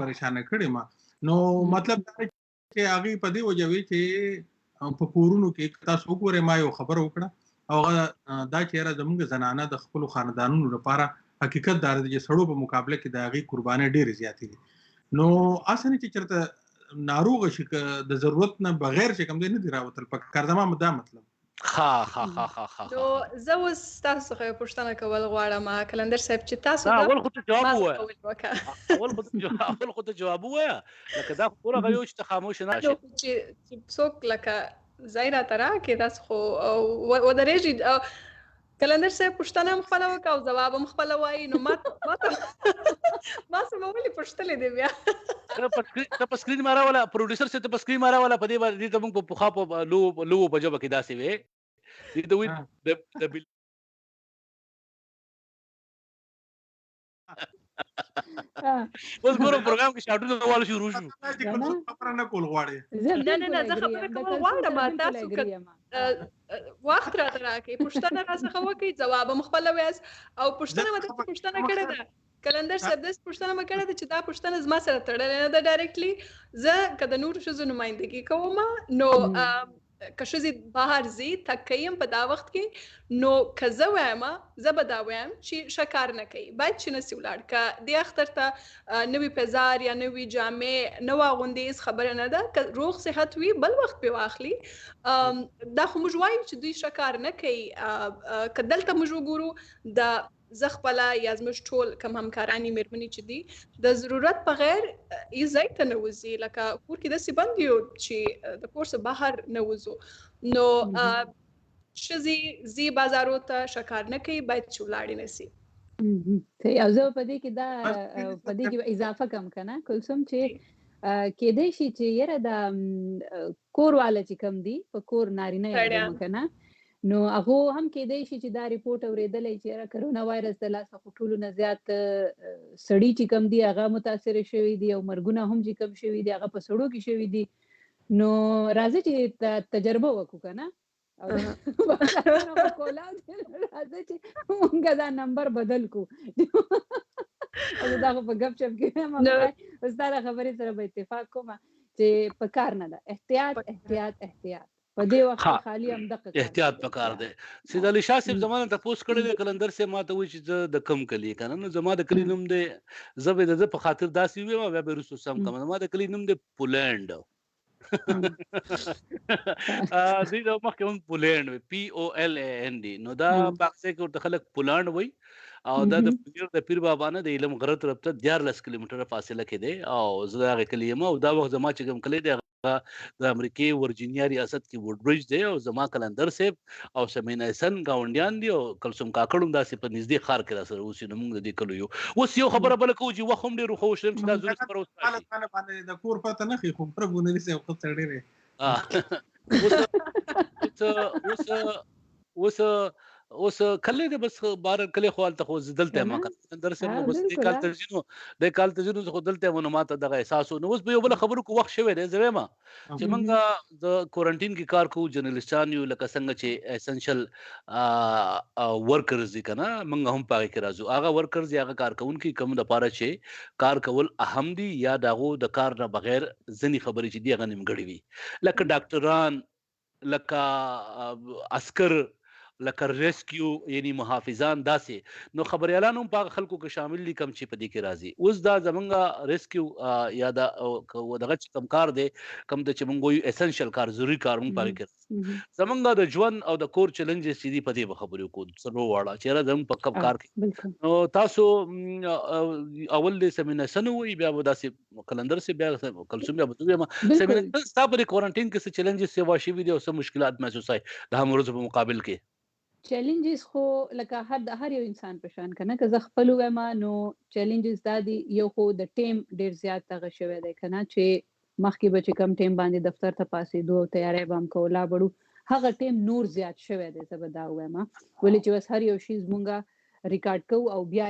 پریشان کړم نو مطلب دا چې هغه په دې وجوي چې په کورونو کې تاسو وګورئ ما یو خبر وکړه او دا چې زموږ زنانه د خپل خاندانونو لپاره حقیقت دار دي چې سړو په مقابله کې د هغه قرباني ډېر زیات دي نو اسنه چې چرته ناروغ شي د ضرورت نه بغیر چې کوم دی نه دی راوتل په کارزما مدا مطلب ها نو زه اوس تاسو څخه پوښتنه کول غواړم کلندر صاحب چې تاسو اول خو ته جواب وایه لکه دا پوره غيو چې خاموش نه شي چې څوک لکه زایره ترا کې تاسو خو و درېږي کلندر صاحب پوښتنه هم خپله وکړه او ځواب هم خپله وایي نو ما څه به ولې پوښتلې دی بیا ته په سکرین ما راوله پروډوسر صاحب ته په سکرین ما راوله په دې باندې ته موږ په پخوا په لوو په ژبه کې داسې وې دې ته وایي د اوس ګورم پروګرام کې شاټونه واله شروع شو خبره نه کول غواړي نه زه خبره کول غواړم تاسو وخت راته راکړئ پوښتنه راڅخه وکړئ ځواب هم خپله ویاست او پوښتنه مې درته پوښتنه کړې ده کلندر صاحب داسې پوښتنه مې کړې ده چې دا پوښتنه زما سره تړلې نه ده ډایرکټلي زه که د نورو ښځو نمایندګي کوم نو که ښځې بهر ځي تګ کوي هم په دا وخت کې نو که زه وایم زه به دا وایم چې ښه کار نه کوي باید چې نسي ولاړ که دې اختر ته نوي پیزار یا نوي جامې نه واغوندي هېڅ خبره نه ده که روغ صحت وي بل وخت پرې واخلي دا خو موږ وایو چې دوی ښه کار نه کوي که دلته موږ وګورو د زه خپله یا زموږ ټول کوم همکارانې مېرمنې چې دي د ضرورت بغیر هېڅ ځای ته نه وځي لکه کور کې داسې بند یو چې د کور څخه بهر نه وځو نو ښځې ځي بازارو ته ښه کار نه کوي باید چې ولاړې نه سي او زه په دې کې دا په دې کې اضافه کوم که نه کلثوم چې کېدای شي چې یاره د کور والا چې کم دي په کور نارینه یادوم که نه نو هغه هم کېدای شي چې دا ریپورټ اورېدلی چې یاره کرونا وایرس د لاسه خو ټولو نه زیات سړي چې کم دي هغه متاثره شوي دي او مرګونه هم چې کم شوي دي هغه په سړو کې شوي دي نو راځه چې تجربه وکړو که نه او کولاو راځه چې مونږ دا نمبر بدل کړو دا خو په ګپ شپ کې اوس دا خبرې سره به اتفاق کوم چې په کار نه ده احتیاط په دې وخت خالی هم دغه احتیاط پکار دی سید علي شاه صاحب زمانه تاسو کړی دی کلندر سے ما ته وی چې د کم کلی کنه نو زما د کلی نوم دی زبې د په خاطر داسې وی ما به رسو سم کوم ما د کلی نوم دی پولند دې د مخکې هم پولند پی او ال ا ان ډي نو دا پاکستان کې ورته خلک پولند وای او دا د پیر بابا نه د علم غرت ربطه 14 کیلومتره فاصله کې دی او زه هغه کلمه او دا وخت زما چې کوم کلی دی د امریکای ورجینیا ریاست کې وډبرج دی او زما کلندر صاحب او سمینا حسن گاونډیان دي او کلثوم کاکړم داسې په نږدې ښار کې را سره اوسې نو موږ د دې کلو یو اوس یو خبره بل کوو چې وخت هم ډېر خو شرم چې دا ضرورت پر اوس د کور پته نه خې خو پر ګونري سه وخت ډېر اوس کله د بس بار کله خپل ته خو زدلته ما کلندر صاحب نو بس د کال تجربه خو دلته ونه ماته دغه احساس نو اوس به یو بل خبرو کو وخت شوی دی زه ما چې موږ د کوارنټین کې کار کوو جرنالستان یو لکه څنګه چې اسنشل ورکرز دي کنه موږ هم پاره کې راځو هغه ورکرز هغه کارکونکو کوم د پاره چې کار کول اهم دي یا دغه د کار نه بغیر ځنی خبرې چې دی غنیم غړي وي لکه ډاکټران لکه عسكر لکه ریسکیو یعنی محافظان داسې نو خبريالان هم په خلکو کې شامل دي کم چې په دې کې راځي اوس دا زمونږه ریسکیو یا دا دغه کم کار دی کم د چې مونږ یو اسنشل کار ضروري کار مونږ پاره کوي زمونږه د ژوند او د کور چیلنجز چې دی په دې خبرو کو سره واړه چې را زموږ په کم کار کوي نو تاسو اول د سیمینار سنوي بیا داسې کلندر سي بیا کلثوم بیا بتوي ما سیمینار ستاسو په کوارنټین کې څه چیلنجز سی واشي ویډیو سم مشکلات محسوس آي د همروز په مقابل کې چیلنجز خو لکه هر یو انسان په شان کنه که زه خپل وایم نو چیلنجز دا دي یو خو د ټیم ډیر زیات تغه شوی دی کنه چې مخکې به چې کم ټیم باندې دفتر ته پاسې دوه تیاری بام کولا بړو هغه ټیم نور زیات شوی دی زه به دا وایم ولې چې بس هر یو شی زمونږه ریکارډ کوو او بیا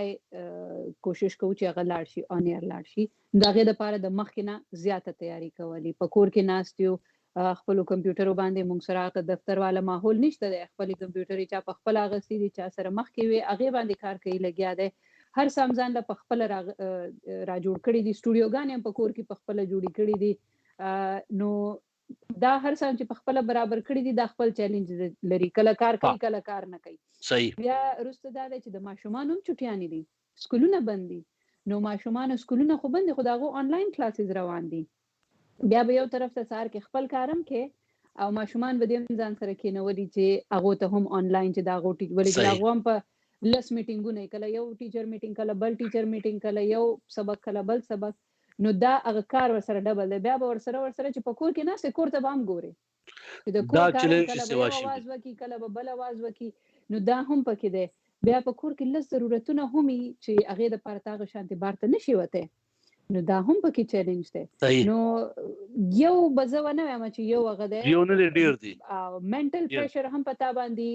کوشش کوو چې هغه لاړ شي اون ایر لاړ شي دا غي د پاره د مخکې نه زیاته تیاری کولی په کور کې ناستیو خپل کمپیوټر باندې موږ سره د دفتر والا ماحول نشته د خپل کمپیوټر چې په خپل غسي دي چې سره مخ کې وي هغه باندې کار کوي لګیا دی هر سامزان له خپل را جوړ کړی دي سټوډیوګان په کور کې په خپل جوړی کړی دي نو دا هر سام چې په خپل برابر کړی دي د خپل چیلنج لري کله کار کوي کله کار نه کوي صحیح بیا رسته دا چې د ماشومان هم چټیان دي سکولونه بند دي نو ماشومان سکولونه خو بند خو داغه آنلاین کلاسز روان دي بیا به یو طرف ته سار کې خپل کارم کې او ماشومان به دې ځان سره کېنولي چې هغه ته هم آنلاین چې دا غوټي ولې چې هغه هم په لس میټینګونه کله یو ټیچر میټینګ کله بل ټیچر میټینګ کله یو سبق کله بل سبق نو دا هغه کار ورسره ډبل دی بیا به ورسره چې په کور کې نه سکور ته بام ګوري چې د کور کار کله به आवाज وکي کله به بل आवाज وکي نو دا هم پکې دی. بیا په کور کې لږ ضرورتونه هم وي چې هغې دپاره ته هغه شانتې بار ته نشي وتی، نو دا هم پکې چیلنج دی. صحیح. نو یو به زه ونه وایم چې یو هغه دی، یو نه دی، ډېر دي. منټل پریشر هم په تا باندې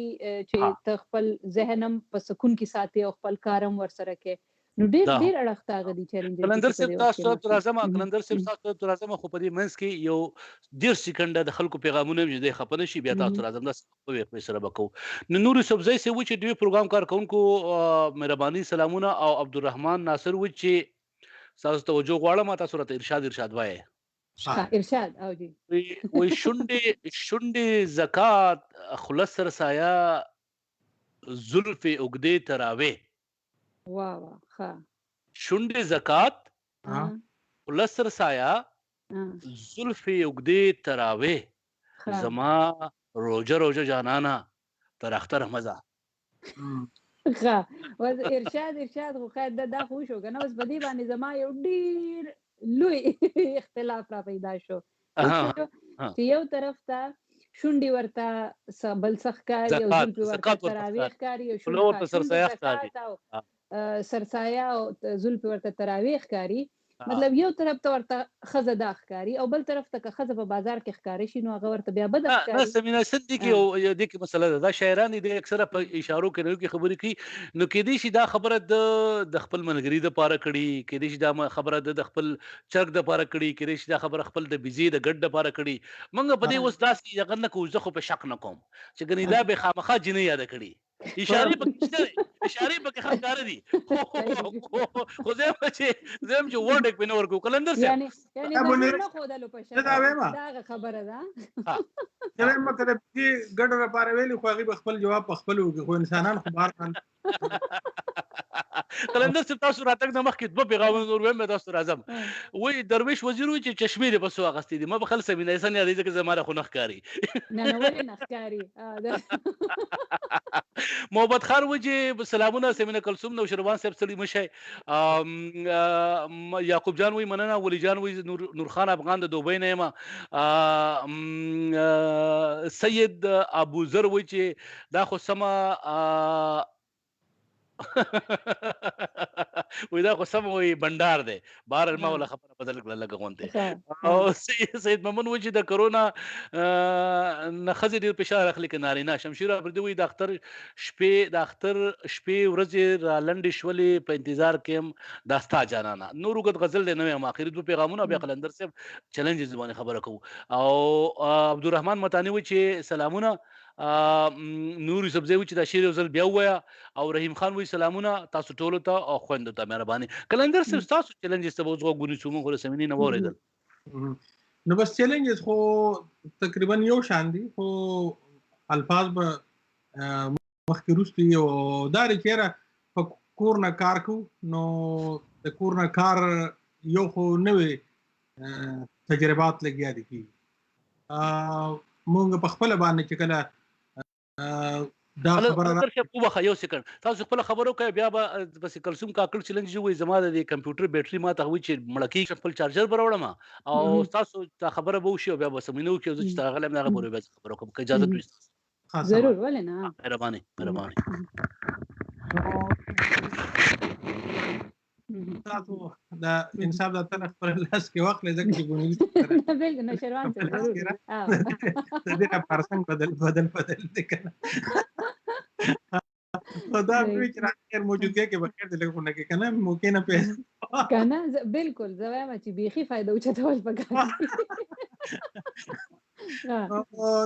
چې ته خپل ذهن هم په سکون کې ساتې او خپل کار هم ورسره کې، نو ډېر ډېر اړخ ته هغه دي چیلنج. قلندر صاحب تاسو ته راځم، قلندر صاحب تاسو ته راځم، خو په دې منځ کې یو 10 سکنډه د خلکو پیغامونه هم چې خپه نشي، بیا تاسو راځم دا په سره وکړو. نو نور سبزی سه و چې دوی پروګرام کارکونکو مهرباني سلامونه، او عبدالرحمن ناصر و چې تاسو توجه غواړم، تاسو راته ارشاد وایي. ارشاد او جی وي شونډې زکات خلص سرسایا زلف اوږدې تراوې. واه ښه. شونډې زکات خلص سرسایا زلف اوږدې تراوې، زما روجه جانانا تر اختر مزه. ښه اوس ارشاد خو خیر دا خو شو که نه، اوس په دې باندې زما یو ډېر لوی اختلاف را پیدا شو چې یو طرف ته شونډې ورته بل څه ښکاري او زلفې ورته تراویح ښکاري، او شونډې او سرسایه او زلفې ورته تراویح ښکاري. مطلب یو طرف ته ورته ښځه دا ښکاري، او بل طرف ته که ښځه په بازار کې ښکاره شي نو هغه ورته بیا بده ښکاري. نه سمینا سد دي کې دې کې مسله ده، دا شاعران دي اکثره په اشارو کې نو کې خبرې کوي، نو کېدای شي دا خبره د خپل ملګري د پاره کړي، کېدای شي دا خبره د خپل چرګ د پاره کړي، کېدای شي دا خبره خپل د بيزي د ګډ د پاره کړي. موږ په دې اوس داسې هغه نه کوو، زه خو په شک نه کوم چې ګنې دا به خامخا جنې یاد کړي. اشاره پکې خبره دي، خو زه چې ورډ کې نه ورکو. قلندر صاحب یعنی نه خودلو په شک دا خبره ده چې مکه د ګډ لپاره ویلي، خو هغه خپل جواب په خپل وګ، خو انسانان خو بار قلندر صاحب تاسو راتګ نه مخکې دوه پیغامونه نور وایم، تاسو راځم. وای درویش وزیر وای چې چشمې دې بسو اغستې دي، ما به خل سمینه ایسن یادې چې زماره خو نخکاری نه ولې نخکاری. محمد خان و چې سلامونه سمینه کلثوم نو شروان صاحب سړي مشه، یعقوب جان وای مننه، ولی جان وای نور خان افغان د دوبۍ نه ما، سید ابو ذر وای چې دا خو سما وای دا خو سم وای بندار دی بهر ما ولا خبره بدل کړه لګه غونته. او سید ممن و چې د کرونا نه خزې ډیر فشار اخلي کې نارینه. شمشیر ابردي وای د اختر شپې ورځې را لنډې شولې په انتظار کې داستا جانانا. نور وګت غزل دی نو ما اخر دوه پیغامونه بیا قلندر صاحب چیلنج زمانه خبره کوو. او عبدالرحمن متانی و چې سلامونه، نور سبزی و چې دا شعر وزل بیا وایا، او رحیم خان وی سلامونه تاسو ټولو ته او خويندو ته مهرباني. قلندر صاحب تاسو چیلنج ته وځو غونی سومو خو سمینی نه وریدل. نو بس چیلنج خو تقریبا یو شان دي، خو الفاظ به مخکې روستي او داري چیرې په کور نه کار کو، نو د کور نه کار یو خو نوې تجربات لګیا دي کی مونږ په خپل باندې چې کله دا خبره راځي یو سکند تاسو خپل خبرو کوي، بیا به بس کلثوم کاکړ چیلنج جوړي زما د کمپیوټر بیټري ما ته وی چې مړکی خپل چارجر براوړم، او تاسو تا خبره به وشي بیا به سمینو کې چې تا غلم نه غوړي به خبرو کوم اجازه توي ضرور ولې نه مهرباني. تاسو دا انصاف د تل خپل لاس کې وخت لږ کې ګونې بالکل نشروان ته ضرور د دې پرسنګ بدل دي کنه خدا به چې راځي موجودګي کې بخیر دې لګونه کې کنه ممکن په کنه بالکل زوایم چې بيخي فائدہ اوچتول پکاره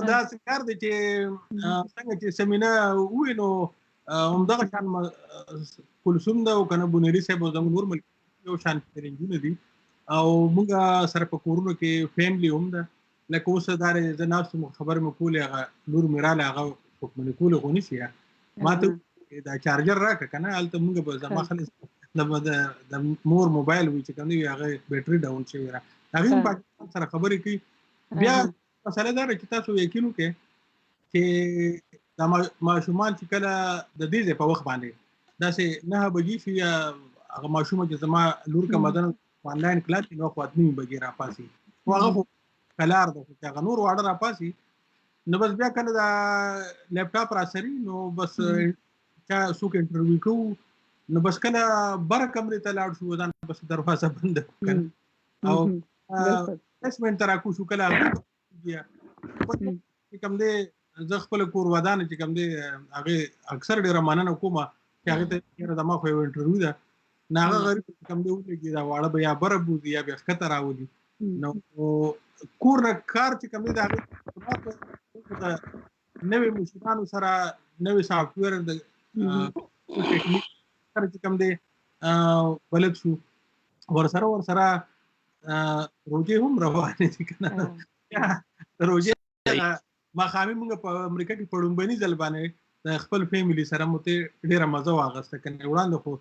دا څنګه دي چې څنګه چې سیمینار وینو همدغه شان کلثوم دا او کنه بونری صاحب زموږ نور ملک یو شان رنجونه دي، او موږ سره په کورونو کې فیملی هم ده، لکه اوس دا زناستو خبر مې کولې هغه نور میراله هغه حکم کول غونی شي ما ته دا چارجر راکړه کنه الته موږ به زما خلص د مور موبایل وی چې کنه هغه بیټری ډاون شي هغه په سره خبرې کوي. بیا مسله دا چې تاسو یقینو کې چې دا ماشومان چې کله د دې په وخت باندې داسې 9 بجې شي هغه ماشوم چې زما لور کا مدن آنلاین کلاس نو خو 8 بجې را پاسي، هغه کلار د هغه نور واړه را پاسي نو بس بیا کله دا لپټاپ را سري نو بس چا څوک انټرویو کوو نو بس کله بره کمرې ته لاړ شو ودان بس دروازه بند کړه او اسمن تر کو شو کله بیا کوم دې زه خپل کور ودان چې کوم دې هغه اکثر ډیر مننه کوم چې هغه ته د ما خو انټرویو ده ناغه غریب کوم دې ولګي دا واړه بیا بره بوزي یا بیا خطر راوځي نو کور نه کار چې کوم دې دا نوې مشرانو سره نوې سافټویر د ټیکنیک سره چې کوم دې بلد شو ورسره روزي هم روانه دي کنه روزي ما خامي موږ په امریکا کې پړومبني ځل باندې خپل فیملی سره مته ډیره مزه واغسته کنه وړاندې خو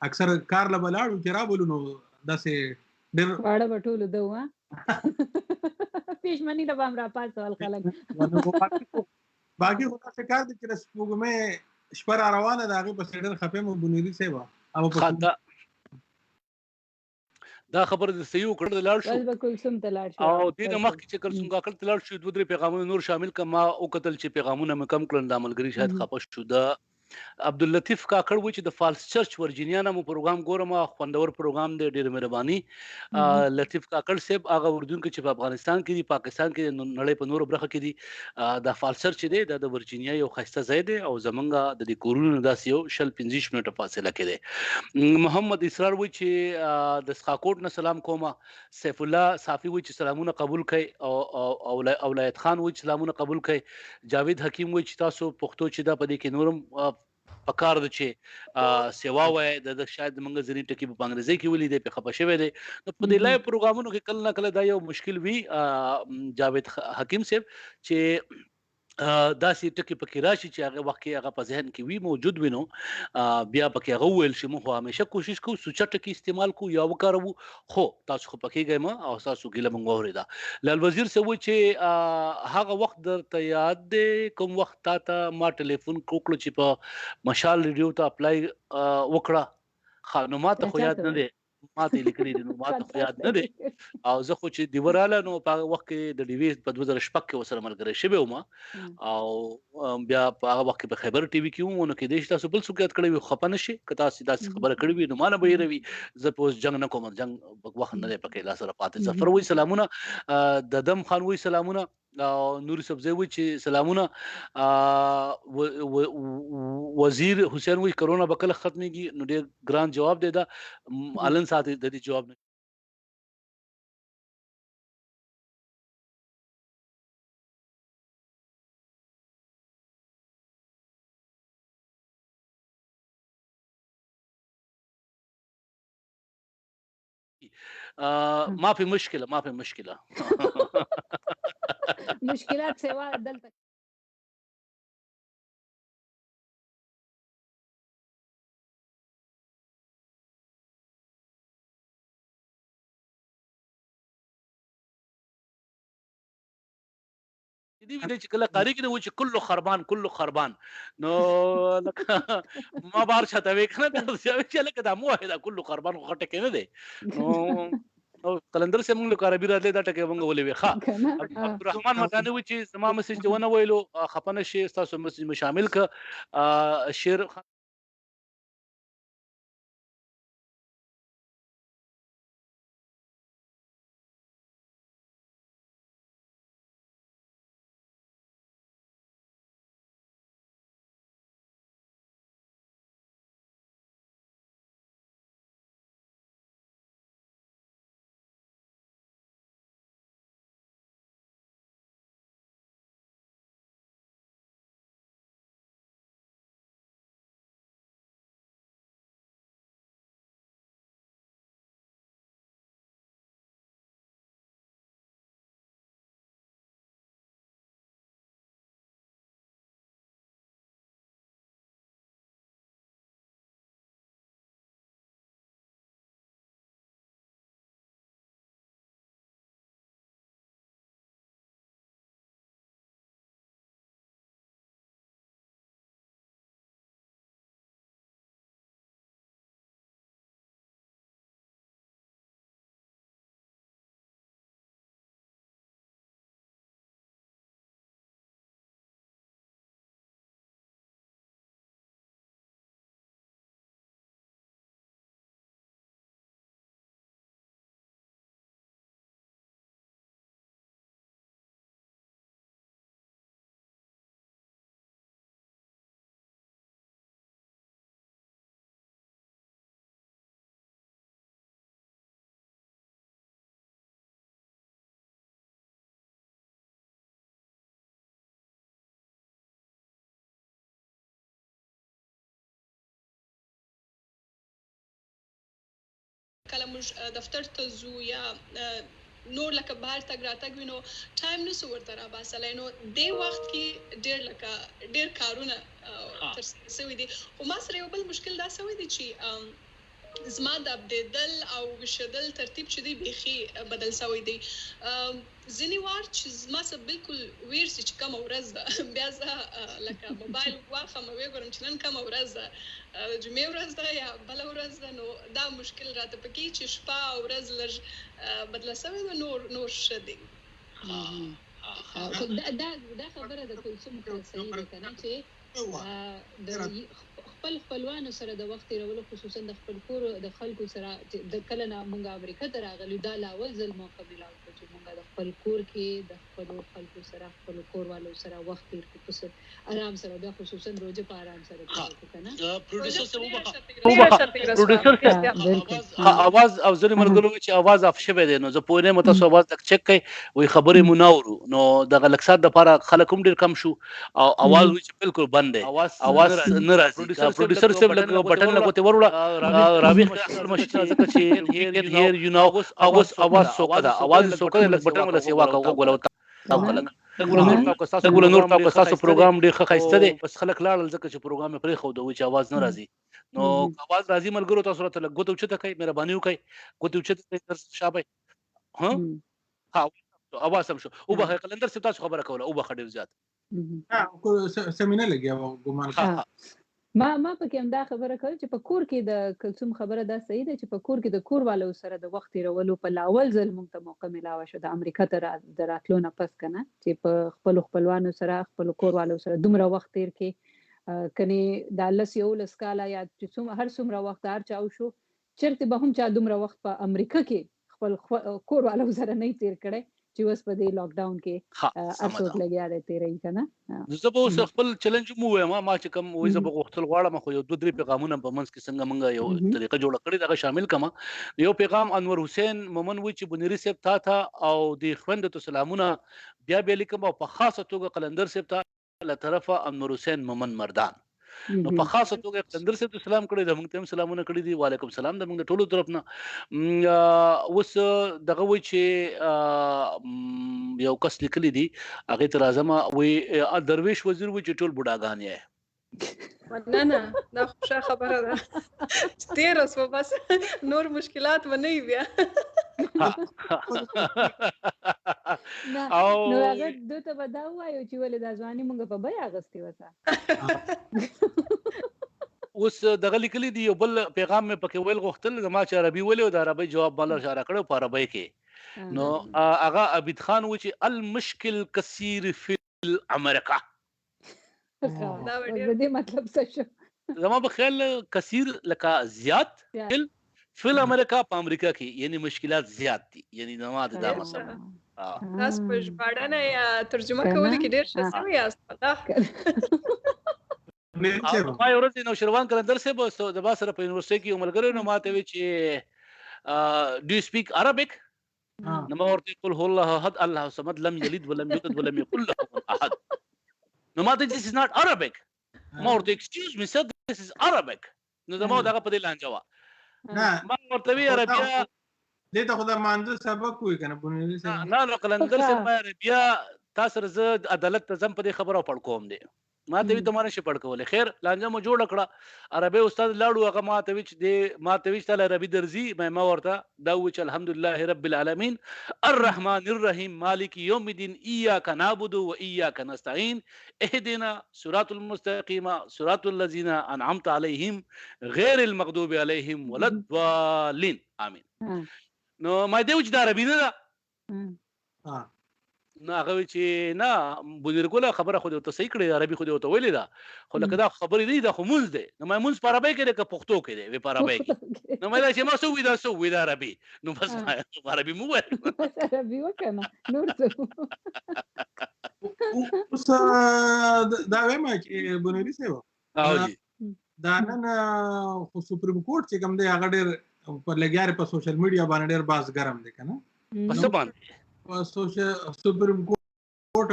اکثر کار له بلاړو چې را بولونو داسې ډیر واړه بټول دوه پېشمنی د بام را پاتول خلک باقي خو تاسو کار د چې سپوږمې شپه روانه ده هغه په سیډر خپې مو بنيري سیوا او په دا خبر د سيو کړه د لاړ شو بس به کوم ته لاړ شو او دغه مخ چې کلسم کاکل تلاړ شو دوه درې پیغامونه نور شامل کما او قتل چې پیغامونه مې کم کړل د عملګری شاید خپه شو د عبداللطیف کاکړ و چې د فالس چرچ ورجینیا نامو پروګرام ګورم خوندور پروګرام دی ډیر مهرباني لطیف کاکړ صاحب هغه اردن کې چې په افغانستان کې دی پاکستان کې نړۍ په نور برخه کې دی د فالس چرچ دی د ورجینیا یو خسته ځای دی او زمونږه د کورونو داس یو شل 15 منټه فاصله کې دی محمد اسرار و چې د سخاکوټ نه سلام کومه سیف الله صافي و چې سلامونه قبول کړي او اولاد خان و چې سلامونه قبول کړي جاوید حکیم و چې تاسو پښتو چې دا پدې کې نورم پکار د چې سیوا وای د شاید منګ ځنی ټکی په انګریزي کې ولې دی په خپه شوی دی نو په دې لای پروګرامونو کې کله نه کله دا یو مشکل وی جاوید حکیم صاحب چې دا سي ټکی پکې راشي چې هغه وخت کې هغه په ذهن کې وی موجود وینو بیا پکې هغه ویل چې موږ همیشه کوشش کوو سوچ ټکی استعمال کوو یا وکړو خو تاسو خو پکې ګیم او تاسو ګیله مونږ اوريدا لال وزیر سه و چې هغه وخت درته یاد دی کوم وخت ته ما ټلیفون کوکړو چې په مشال ریډیو ته اپلای وکړه خانومات خو یاد نه دی ماته لیکلي دي نو ماته یاد نه دي او زه خو چې دیوراله نو په وخت کې د ډیوی په 2000 شپږ کې وسره ملګری شوی وم او بیا په هغه وخت کې په خیبر ټي وي کې وم نو کې دیش تاسو بل څه یاد کړی وي خپنه شي کته سیده خبره کړی وي نو مانه به روي زه په جنگ نه کوم جنگ وخت نه پکې لا سره پاتې ظفر وي سلامونه د دم خان وي سلامونه نور سبزی وی چې سلامونه وزیر حسین وی کرونا بکل ختميږي نو ډیر ګران جواب دی دا علن ساتي د دې جواب نه ما في مشكله مشکلات سوا دلته دې ویني چې کله قاری کې و چې کله خربان نو لکه ما بار چاته وکنه چې لکه د موحده کله خربان غټه کې نه دی نو قلندر سه موږ له عربي راځي دا ټکي موږ ولې وخا عبدالرحمن مکانه و چې زما مسج ونه ویلو خپنه شي تاسو مسج شامل ک شیر کله موږ دفتر ته ځو یا نور لکه بهر تګ راتګ وي نو ټایم نسو ورته راباسلی نو دې وخت کې ډېر کارونه ترسره سوي دي. خو ما سره یو بل مشکل دا سوی دی چې زما د اپډیټدل او ویشدل ترتیب چې دی بیخي بدل سوی دی. ځینې وار چې زما څه بالکل ویر سي چې کومه ورځ ده بیا زه لکه موبایل واخلم ویې ګورم چې نن کومه ورځ ده، د جمعې ورځ ده یا بله ورځ ده، نو دا مشکل راته پکې چې شپه او ورځ لږ بدله سوې ده، نور ښه دی. دا خبره د کلثوم صحیح ده که نه چې د خپل خپلوانو سره د وخت تېرولو خصوصا د خپل کور د خلکو سره د کله نه مونږ امریکا ته راغلي دا لا اول ځل موقع میلاو کړو چې مونږ د خپل کور کې د خپلو خلکو سره خپلو کوروالو سره وخت تېر کړو په آرام سره، بیا خصوصا روژه په آرام سره تېر کړو که نه. پروډوسر صاحب اواز او ځینې ملګرو چې اواز اف شوی دی نو زه پوه نه یم تاسو اواز لږ چک کړئ، وایي خبرې مو نه اورو. نو دغه لږ ساعت دپاره خلک هم ډېر کم شو او اواز وایي چې بالکل بند دی، اواز نه راځي. پروډوسر صاحب لږ بټن له ګوتې وروړه راویښ کړه خپل مشر ځکه چې هیر یو نو اوس اواز سوکه ده، اواز سوکه ده، لږ بټن ولا سیوا کوه وګوره ګوله نور تاو که ستاسو پروګرام ډېر ښه ښایسته دی، بس خلک لاړل ځکه چې پروګرام یې پرېښوده وایي چې اواز نه راځي. نو اواز راځي ملګرو تاسو راته لږ ګوته اوچته کړئ، مهرباني وکړئ ګوتې اوچته کړئ شابه. اواز هم شو وبخښئ قلندر صاحب تاسو خبره کوله وبخښه ډېر زیات سمینه لګیا و ګمان. ما پکې هم دا خبره کوله چې په کور کې د کلثوم خبره دا صحیح ده چې په کور کې د کور والو سره د وخت تېرولو په لاول ځل موږ ته موقع میلاوه شو د امریکا ته د راتلو نه پس که نه چې په خپلو خپلوانو سره خپلو کور والو سره دومره وخت تېر کې کنې دا 11 کاله یا چې هر څومره وخت هر چا وشو چېرته به هم چا دومره وخت په امریکا کې خپل کور والو سره نه تېر کړی چې اوس په دې لاک ډاون کې څوک لګیا دی تېروي که نه. زه به اوس خپل چلنج هم ووایم ما چې کوم وایي زه به غوښتل غواړم خو یو 2-3 پیغامونه په منځ کې څنګه موږ یو طریقه جوړه کړې دغه شامل کړم. یو پیغام انور حسین مومن وایي چې بنیري صاحب تا ته او د خویندو ته سلامونه بیا لیکم او په خاصه توګه قلندر صاحب ته له طرفه انور حسین مومن مردان. نو په خاصه توګه قلندر صاحب ته سلام کړی د موږ ته هم سلامونه کړي دي، وعلیکم سلام د موږ د ټولو طرف نه. اوس دغه وایي چې یو کس لیکلی دي هغې ته راځم وایي درویش وزیر وایي چې ټول بوډاګان یې نه دا خوشا خبره ده چې تېره سوه بس نور مشکلات به نه وي بیا. نو هغه دوی ته به دا ووایو چې ولې دا ځواني موږ په بیه اخیستې وه. اوس دغه لیکلي دي یو بل پیغام مې پکې ویل غوښتل زما چې عربي ولې د عربۍ جواب ماله اشاره کړی په عربۍ کې. نو هغه عبید خان و چې المشکل کثیر فی امریکا. د دې مطلب څه شو؟ زما په خیال کثیر لکه زیات فی امریکا په امریکا کې یعنی مشکلات زیات دي، یعنی زما دا مطلب تاسو په ژباړنه یا ترجمه کولو کې ډېر ښه سوي یاست. ما یو ورځ نوشروان قلندر صاحب د ما سره په یونیورسټۍ کې یو ملګری نو ما ته وایي چې ډو یو سپیک عربیک؟ نو ما ورته قل هو الله احد الله الصمد لم یلد ولم یولد ولم یکن له احد. نو ما ته this is not Arabic. ما ورته excuse me sir this is Arabic. نو زما دغه په دې لهجه وه. ما ورته وی عربیا دې ته خو د مانځه سبق وایي که نه بنیري صاحب؟ نه قلندر صاحب ما عربیا تا سره زه عدالت ته ځم په دې خبره پړ کوم دی ما ته وی ته ما نشي پړ کولی. خیر لانجه مو جوړه کړه عربي استاد لاړو هغه ما ته وی چې تاله عربي درځي ما ورته دا وویل چې الحمدلله رب العالمین الرحمن الرحیم مالک یوم الدین ایاک نعبد و ایاک نستعین اهدنا صراط المستقیم صراط الذین انعمت علیهم غیر المغضوب علیهم ولا الضالین آمین. نو ما دې وچ دا عربي نه ده. نو هغه وایي چې نه بزرګوله خبره خو دې ورته صحیح کړې عربي خو دې ورته ویلې ده خو لکه دا خبرې دي دا خو مونځ دی. نو ما مونځ په عربۍ کې دی که پښتو کې دی؟ وی په عربۍ کې. نو ما ویل چې ما څه ووایي دا څه ووایي دا عربي. نو بس ما عربي مو وویل عربي وکړه نور اوس دا وایم چې بنیري صاحب دا نن خو سپریم کورټ چې کوم دی هغه ډېر په لګیا په سوشل میډیا باندې ډېر باز ګرم دی که نه؟ په څه باندې؟ سپریم کورټ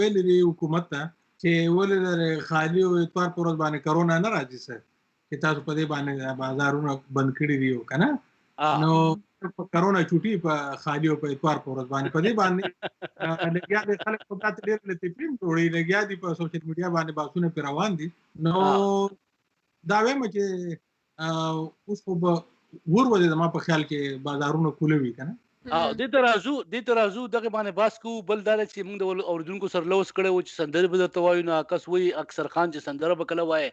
ویلي دي حکومت ته چې ولې خالي او اتوار په ورځ باندې کرونا نه راځي سر چې تاسو په دې باندې بازارونه بند کړي دي که نه؟ نو په کرونا چوټي په خالي او په اتوار په ورځ باندې په دې باندې لګیا دي خلک په تاسو ډېر لطیفین جوړي لګیا دي په سوشل میډیا باندې باسونه پر روان دي نو دا وایم چې اوس په ورور د ما په خیال کې بازارونه کولوي کنه د ترازو دغه باندې باس کو بل دا چې موږ د اوردونکو سره لوس کړو چې سندره به درته وایو نو کس وی اکثر خان چې سندره به کله وای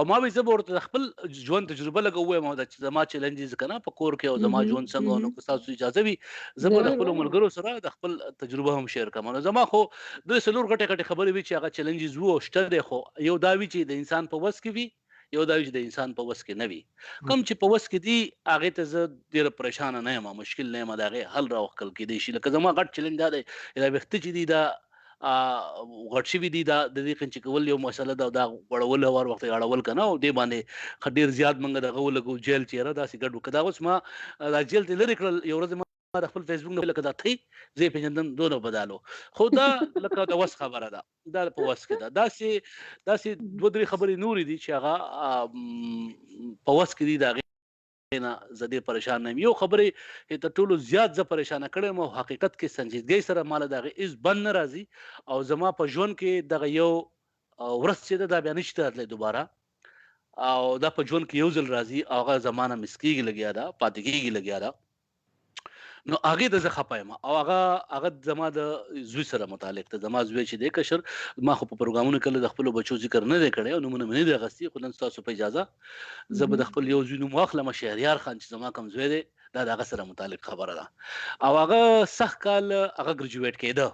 او ما به زه ورته خپل ژوند تجربه لګوم ما د زما چیلنجز کنه په کور کې او زما ژوند څنګه نو تاسو اجازه وي زه به خپل ملګرو سره د خپل تجربه هم شیر کوم نو زما خو د سلور غټه خبرې وی چې هغه چیلنجز وو شته دی خو یو دا وی چې د انسان په وس کې وي یو دا چې د انسان په وس کې نه وي کوم چې په وس کې دی هغه ته زه ډیر پریشان نه یم مشکل نه یم دا هغه حل راوخل کې دی شي لکه زما غټ چیلنج دا دی دا وخت چې دی دا غټ شي دی دا د دې چې کول یو مسله دا غړول اور وخت غړول کنه او دې باندې خډیر زیات منګه دغه ولګو جیل چیرې دا سي ګډ وکړه اوس ما دا جیل ته لری کړل یو ورځ ما د خپل فیسبوک نه لکه دا تی زه پیژندم دونو بدالو خو دا لکه د وس خبره ده دا په وس کې ده دا سي دوه درې خبرې نورې دي چې هغه په وس کې دي دا نه زدي پریشان نه یو خبرې ته ټولو زیات ز پریشان کړم او حقیقت کې سنجیدګۍ سره مال دغه از بن راځي او زما په ژوند کې دغه یو ورځ چې دا بیا نشته تل دوباره او دا په ژوند کې یو ځل راځي هغه زمانہ مسکیږي لګیا دا پاتګيږي لګیا دا نو هغه د زخپایم او هغه زما د زوی سره متعلق ته زما زوی چې د کشر ما خو په پروګرامونو کې د خپل بچو ذکر نه کړي او نمونه منې د غستی خو نن تاسو په اجازه زه به د خپل یو زوی نو مخله شهریار خان چې زما کم زوی دی دا دغه سره متعلق خبره ده او هغه سخت کال هغه ګریجویټ کېده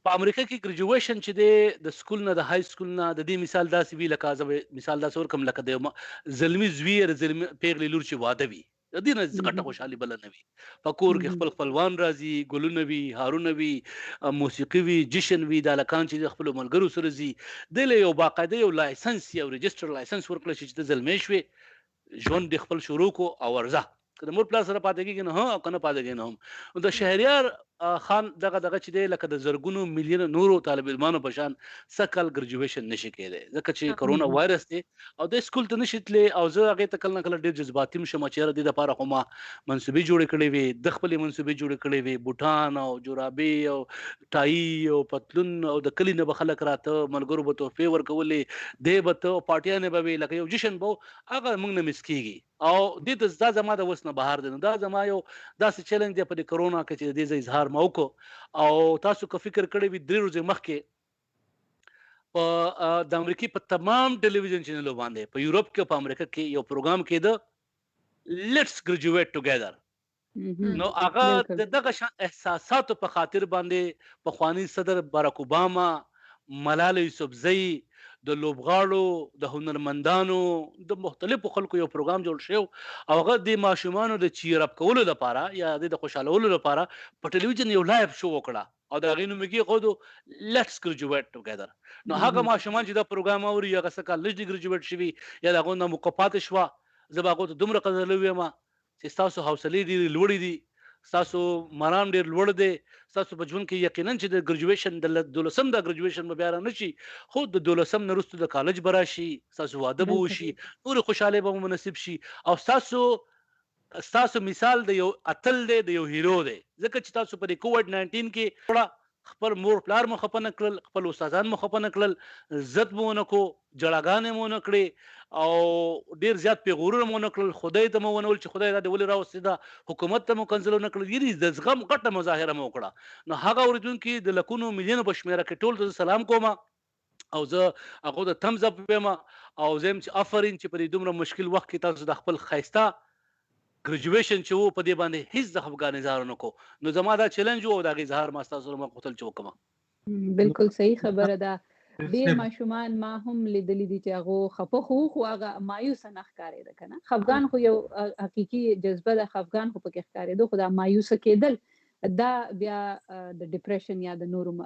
په امریکا کې ګریجویشن چې د سکول نه د های سکول نه د دې مثال داسې وی لکه مثال داسې ور کوم لکه د زلمی زوی زلمی پیغلی لور چې واده وی د دې نه زګټه خوشحالي بل نه وي په کور کې خپل خپلوان راځي ګلونه وي هارونه وي موسیقي وي جشن وي د لکان چې خپل ملګرو سره زی د یو باقاعده یو لایسنس یو ريجستر لایسنس ورکړل چې د زلمې شوي ژوند د خپل شروع کو او ورزه کله مور پلاس سره پاتې کېږي نه او کنه پاتې کېږي نه هم د شهریار خان دغه چې دی لکه د زرګونو میلیون نورو طالب علمانو په شان سکل ګریجویشن نشي کېدی ځکه چې کرونا وایرس دی او د سکول ته نشیتلې او زه هغه ته کله نه کله ډېر جذباتي مشم چې د لپاره خو ما منسوبي جوړ کړې وي د خپل منسوبي جوړ کړې وي بوټان او جورابي او ټای او پتلون او د کلی نه بخلک راته ملګرو به توفه ورکولې دی به ته پارټیانه به لکه یو جشن بو هغه موږ نه مسکیږي او د دا زما د وسنه بهر دي دا زما یو داسې چیلنج دی په کرونا کې چې د دې اظهار موکو او تاسو کو فکر کړی وي 3 ورځې مخکې په د امریکای په تمام ټلویزیون چینلونو باندې په یورپ کې په امریکا کې یو پروګرام کېده لیټس ګریجویټ ټوګیدر نو هغه دغه احساساتو په خاطر باندې په خوانی صدر باراک اوباما ملاله یوسفزئی د لوبغاړو د هنرمندانو د مختلفو خلکو یو پروګرام جوړ شو او هغه د ماشومانو د چیر اپ کولو لپاره یا د خوشالولو لپاره په ټلویزیون یو لایو شو وکړه او دا غینو مګي خو لیټس ګریجویټ ټوګیدر نو هغه ماشومان چې دا پروګرام اوري هغه څه کال لږ ګریجویټ شوي یا دغه نه مقافات شو زباغه ته دومره قدر لوي ما چې تاسو حوصله دي لوړې دي تاسو مرام ډیر لوړ دی تاسو په ژوند کې یقینا چې د ګریجویشن د 12م د ګریجویشن به بیا نه شي خو د 12م نه وروسته د کالج براشي تاسو واده به وشي نور خوشاله به مناسب شي او تاسو مثال د یو اتل دی د یو هیرو دی ځکه چې تاسو په کووډ 19 کې خپل مور پلار مو خپنه کړل خپل استادان مو خپنه کړل عزت مو نه کو جړاګانې مو نه کړې او ډیر زیات پیغورونه مو نه کړل خدای ته مو ونول چې خدای دا ولې راوستي دا حکومت ته مو کنځلو نه کړل یی د زغم غټه مظاهره مو کړه نو هغه اوریدونکو د لکونو میلیونو بشمیره کې ټول ته سلام کوم او زه هغه د تمز اپ ویم او زم چې افرین چې په دومره مشکل وخت کې تاسو د خپل خیستا ګریجویشن چې وو په دې باندې هیڅ د افغان اظهار نه کو نو زما دا چیلنج وو دا اظهار ما تاسو ما قتل چوکما بالکل صحیح خبره ده ډیر ماشومان ما هم لیدلې دي چې هغه خپه خو هغه مایوس نه ښکارې ده کنه خفغان خو یو حقيقي جذبه د خفغان خو پکې ښکارې ده خو دا مایوس کېدل دا بیا د ډیپریشن یا د نورو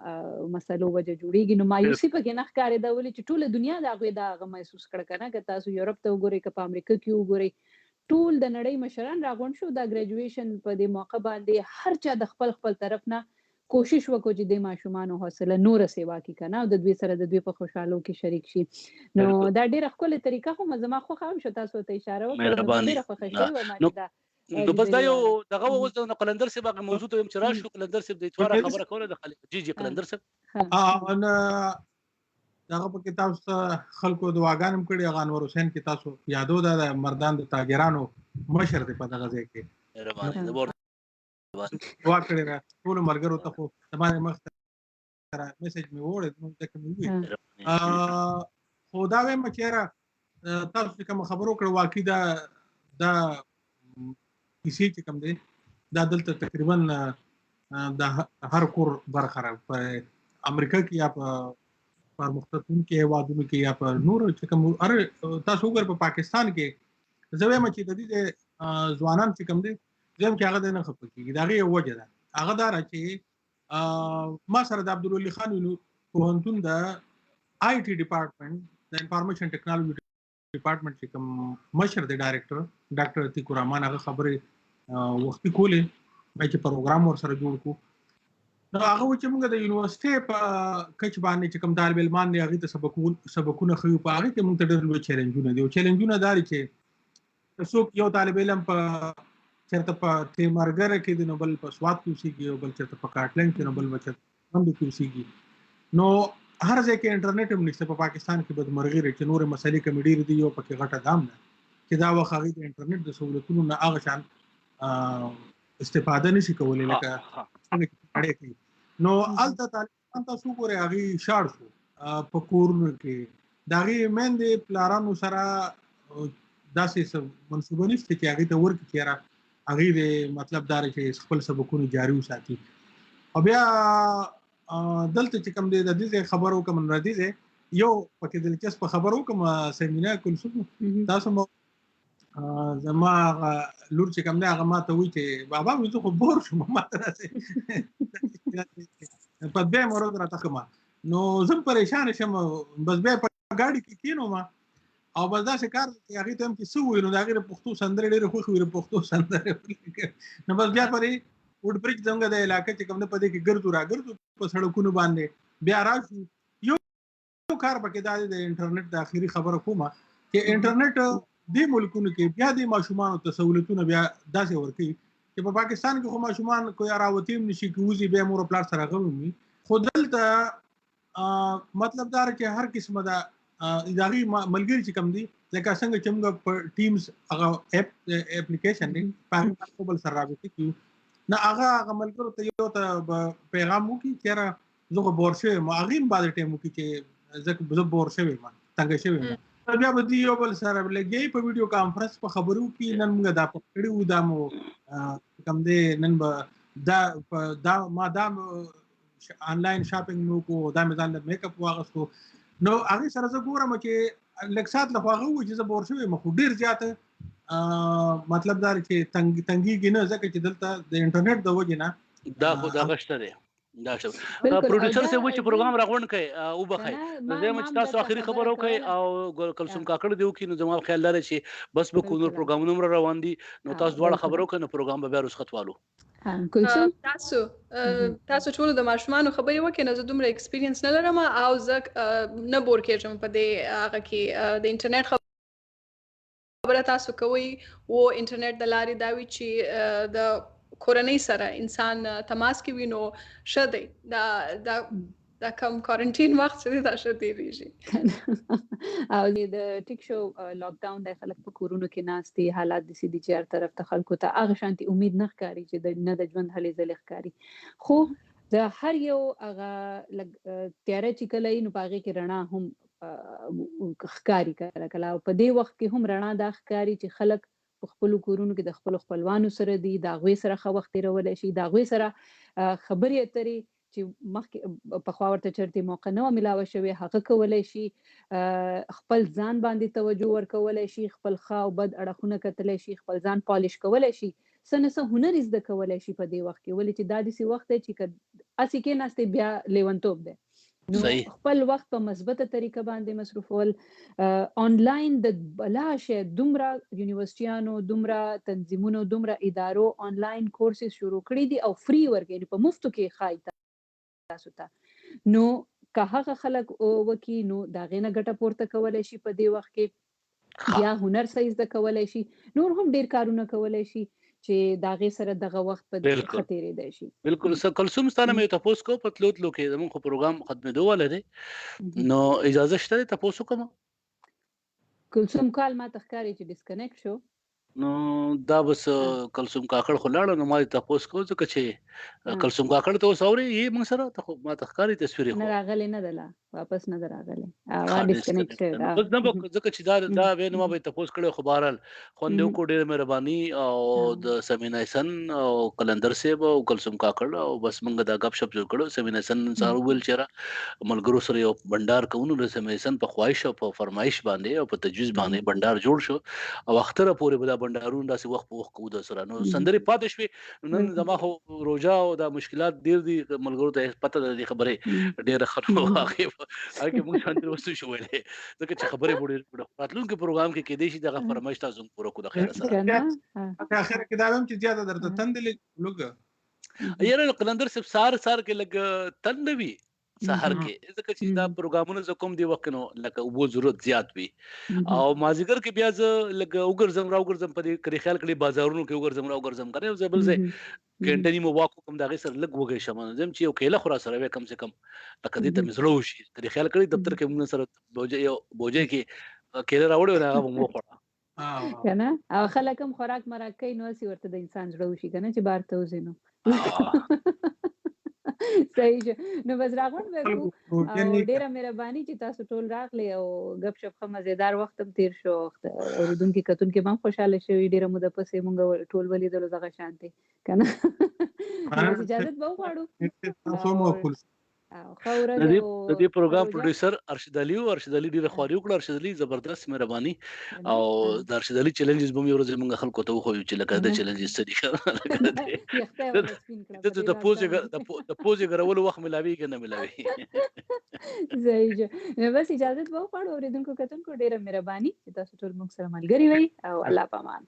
مسلو وجه جوړیږي نو مایوسی پکې نه ښکارې ده ولې چې ټول دنیا دا غو محسوس کړ کنه که تاسو یورپ ته وګورئ که په امریکا کې وګورئ ټول د نړۍ مشران راغون شو دا ګریجویشن په دې موقع باندې هر چا د خپل طرف نه کوشش وکړو چې د ماشومان حوصله نور سیوا کی کنه او د دوی سره د دوی په خوشحالو کې شریک شي نو دا ډیره ښکلې طریقه هم زما خو هم شو تاسو ته اشاره وکړه ډیره خوشاله وم نو بس دا یو دغه اوس د قلندر صاحب هغه موضوع ته چې راشو قلندر صاحب د اتوار خبره کوله د خلیل جی قلندر صاحب انا دغه په کتاب خلکو دعاګانم کړي غان انور حسین کې تاسو یادو د مردان د تاجرانو مشر دی په دغه ځای کې ربانه د ور دعا کړی را ټول مرګرو ته خو زمانه مخ سره میسج می وړ نو ځکه مې وی خو دا وایم چې تاسو کوم خبرو کړو واقعي دا کسی چې کوم دی دا دلته تقریبا د هر کور برخه په امریکا کې یا په مختلفو کې هیوادونو کې یا په نور چې کوم تاسو وګور په پاکستان کې زوی مچې د دې ځوانان چې کوم دي زم کې هغه نه خپل کیږي دا غي وجه ده هغه دار چې ما سره د عبدالولي خان پوهنتون د آی ټي ډپارټمنټ د انفارمیشن ټیکنالوژي ډپارټمنټ چې کوم مشر دی ډایرکټر ډاکټر عتیق الرحمن هغه خبرې وختي کولې چې پروګرام ور سره جوړ کو نو هغه چې موږ د یونیورسيټي په کچ باندې چې کوم طالب علمان دی هغه ته سبقونه خو په هغه کې موږ ته ډېر لوی چیلنجونه دي او چیلنجونه داري چې څوک یو طالب علم په چرته په تیمارګر کې د نوبل په سواد کوسيږي او بل چرته په کاټلند کې نوبل بچت باندې کوسيږي نو هر ځای کې انټرنیټ هم نشته په پاکستان کې بدمرغي لري چې نور مسلې کمیډي دي یو پکې غټه دام ده چې دا وخت هغه د انټرنیټ د سہولتونو نه هغه شان استفاده نشي کولای لکه څنګه اړې کوي نو الته طالبان تاسو ګورئ هغه شاړ شو په کورونو کې داغي مندې پلارانو سره داسې منصوبه نشته چې هغه ته ورک کیره هغه مطلب دار چې خپل سبقونه جاری وساتي او بیا دلته چې کوم د دې خبرو کوم ردی دی یو پکې دلچسپ خبرو کوم سیمینار کول تاسو مو زما لور چې کوم دی هغه ماته وی چې بابا وې خو بور شو ماته راځي په دې مراد راته کوم نو زم پریشان شم بس به په ګاډي کې کینو ما او بس دا څه کار هغه ته هم کې سو نو دا غیر پښتو سندره ډېر خو خو پښتو سندره نو بس بیا پرې وډ برج څنګه د علاقې چې کوم نه پدې کې ګرځو په سړکونو باندې بیا راځي یو کار پکې د انټرنیټ د اخیری خبره کومه چې انټرنیټ د ملکونو کې بیا د ماشومان او سہولتونه بیا داسې ورکي چې په پاکستان کې خو ماشومان کوی راوتیم نشي کوزي به مور پلار سره غومي خو دلته مطلب دا چې هر قسمه د اداري ملګری چې کم دي لکه څنګه چې موږ په ټیمز هغه اپلیکیشن دی په خپل سره رابطه کوي نه هغه ملګرو ته یو ته پیغام وکي چې زه بورشه ما غیم بعد ټیم وکي چې زه بورشه ما څنګه شوی بیا به دی یو بل سره لګي په ویډیو کانفرنس په خبرو کې نن موږ دا پکړو دا مو کوم دی نن به دا ما دا آنلاین شاپینګ نو کو دا مې ځان میک اپ واغستو نو هغه سره زه ګورم چې لکسات له هغه و چې زه بورشه مخ ډیر زیاته مطلب دا چې تنګي نه ځکه چې دلته د انټرنیټ د وجه نه دا خو دا غشته دی دا شو پروډوسر سه و چې پروګرام راغون کوي او بخای زه مچ تاسو اخري خبر وکي او کلسوم کاکړ دیو کې نو زما خیال لري چې بس به کو نور پروګرامونه روان دي نو تاسو دواړه خبرو کنه پروګرام به رسختوالو کلسوم تاسو ټول د ماشومان خبرې وکړه زه دومره ایکسپیرینس نه لرم او زه نه بور کېږم په دې هغه کې د انټرنیټ خبره تاسو کوي او انټرنیټ د لارې دا وی چې د کورنۍ سره انسان تماس کې وینو شته دا کوم کوارنټین وخت چې دا شته دیږي او د ټیک شو لاک ډاون د خلک په کورونو کې ناستي حالات د سي دي چار طرف ته خلکو ته هغه شانتي امید نه ښکاری چې نه د ژوند هلي ځل ښکاری خو د هر یو هغه تیاره چې کله نو پاغه کې رڼا هم ښکاری کړه په دې وخت کې هم رڼا د ښکاری چې خلک په خپل کورونو کې د خپل خپلوانو سره دي دا غوي سره خو وخت تیرول شي دا غوي سره خبرې اترې چې مخکې په خوا ورته چرته موقع نه ملاوه شوی هغه کولای شي خپل ځان باندې توجه ورکولای شي خپل خا او بد اړخونه کتلای شي خپل ځان پالیش کولای شي سنه هنر زده کولای شي په دې وخت کې ولې چې دا داسې وخت دی چې اسی کې ناستې بیا لیونتوب دی نو خپل وخت په مثبته طریقه باندې مصرفول آنلاین د بلاشه دومره یونیورسيټیانو دومره تنظیمونو دومره ادارو آنلاین کورسز شروع کړي دي او فری ورګي په مفتو کې خایته تاسو ته نو که هغه خلک وکي نو دا غینه ګټه پورته کولای شي په دې وخت کې یا هنر سایز د کولای شي نور هم ډیر کارونه کولای شي چې د هغې سره دغه وخت په بالکل. ښه تېرېدی شي. بالکل. کلثوم ستا نه مې تپوس کو په تلو تلو کې زموږ خو پروګرام ختمېدو والا دی نو اجازه شته دی تپوس وکړم؟ کلثوم کال ما ته ښکاري چې ډسکنیکټ شو. نو دا بس کلثوم کاکړ خو لاړه نو ما دې تپوس کو ځکه چې کلثوم کاکړ ته اوس اوري یې موږ سره ته خو ما ته ښکاري تصویر خو نه راغلی نه ده لا واپس نه ده راغلی هغه ډسکنیکټ شوی ده. بس نه ځکه چې دا به نو ما به تپوس کړو خو بهرحال خوندې کو ډېر مهرباني او د سمینا حسن او کلندر صاحب او کلثوم کاکړ او بس موږ دا غب شپ جوړ کړو. سمینا حسن سره ویل چې ملګرو سره یو بندر کوونو د سمینا حسن په خواهش او په فرمایش باندې او په تجویز باندې بندر جوړ شو او اختره پورې به دا بندرون داسې وخت په وخت کو د سره نو سندري پاتې شوې نن زما خو روجا او دا مشکلات ډېر دي ملګرو ته پته ده د خبرې ډېر خراب هغه موږ څنګه وستو شو ولې ځکه چې خبرې وړي راتلونکي پروګرام کې کې دي چې دغه فرمایش تاسو پوره کو د خیر سره په اخر کې دا هم چې زیاته درته تندلې لوګه یاره قلندر صاحب سار کې لګ تندوي سحر کې ځکه چې دا پروګرامونه ز کوم دی وخت نو لکه وبو ضرورت زیات وي او مازیګر کې بیا ز لکه وګرځم په دې کړي خیال کړي بازارونو کې وګرځم کنه زبل زه ګنټنی مو واکو کوم دغه سره لګ وګي شمن زم چې یو کېله خورا سره کم سے کم لکه دې ته مزلو شي کړي خیال کړي دفتر کې موږ سره بوجه کې کېله راوړو نه هغه مو خوړه کنه او خلک هم خوراک مراکې نو سی ورته د انسان جوړ شي کنه چې بار ته وزینو صحیح نو بس راغون وکړو ډیره مهرباني چې تاسو ټول راغلی او غب شپ خو مزیدار وخت هم تیر شو اوریدونکو کتونکو هم خوشاله شوي ډیره موده پسې مونږ ټول ولیدلو دغه شانتي کنه اجازه به وغواړو تاسو مو خپل خوره د دې پروګرام پروډوسر ارشد علي ډیره خواري وکړه. ارشد علي زبردست مهرباني او د ارشد علي چیلنجز به یو ورځ موږ خلکو ته وخو چې لکه د چیلنجز څه دي د پوزې غرول وخت ملاوي کنه ملاوي زه بس اجازه به وغواړو اوریدونکو کتونکو ډیره مهرباني چې تاسو ټول موږ سره ملګری وئ او الله پامان.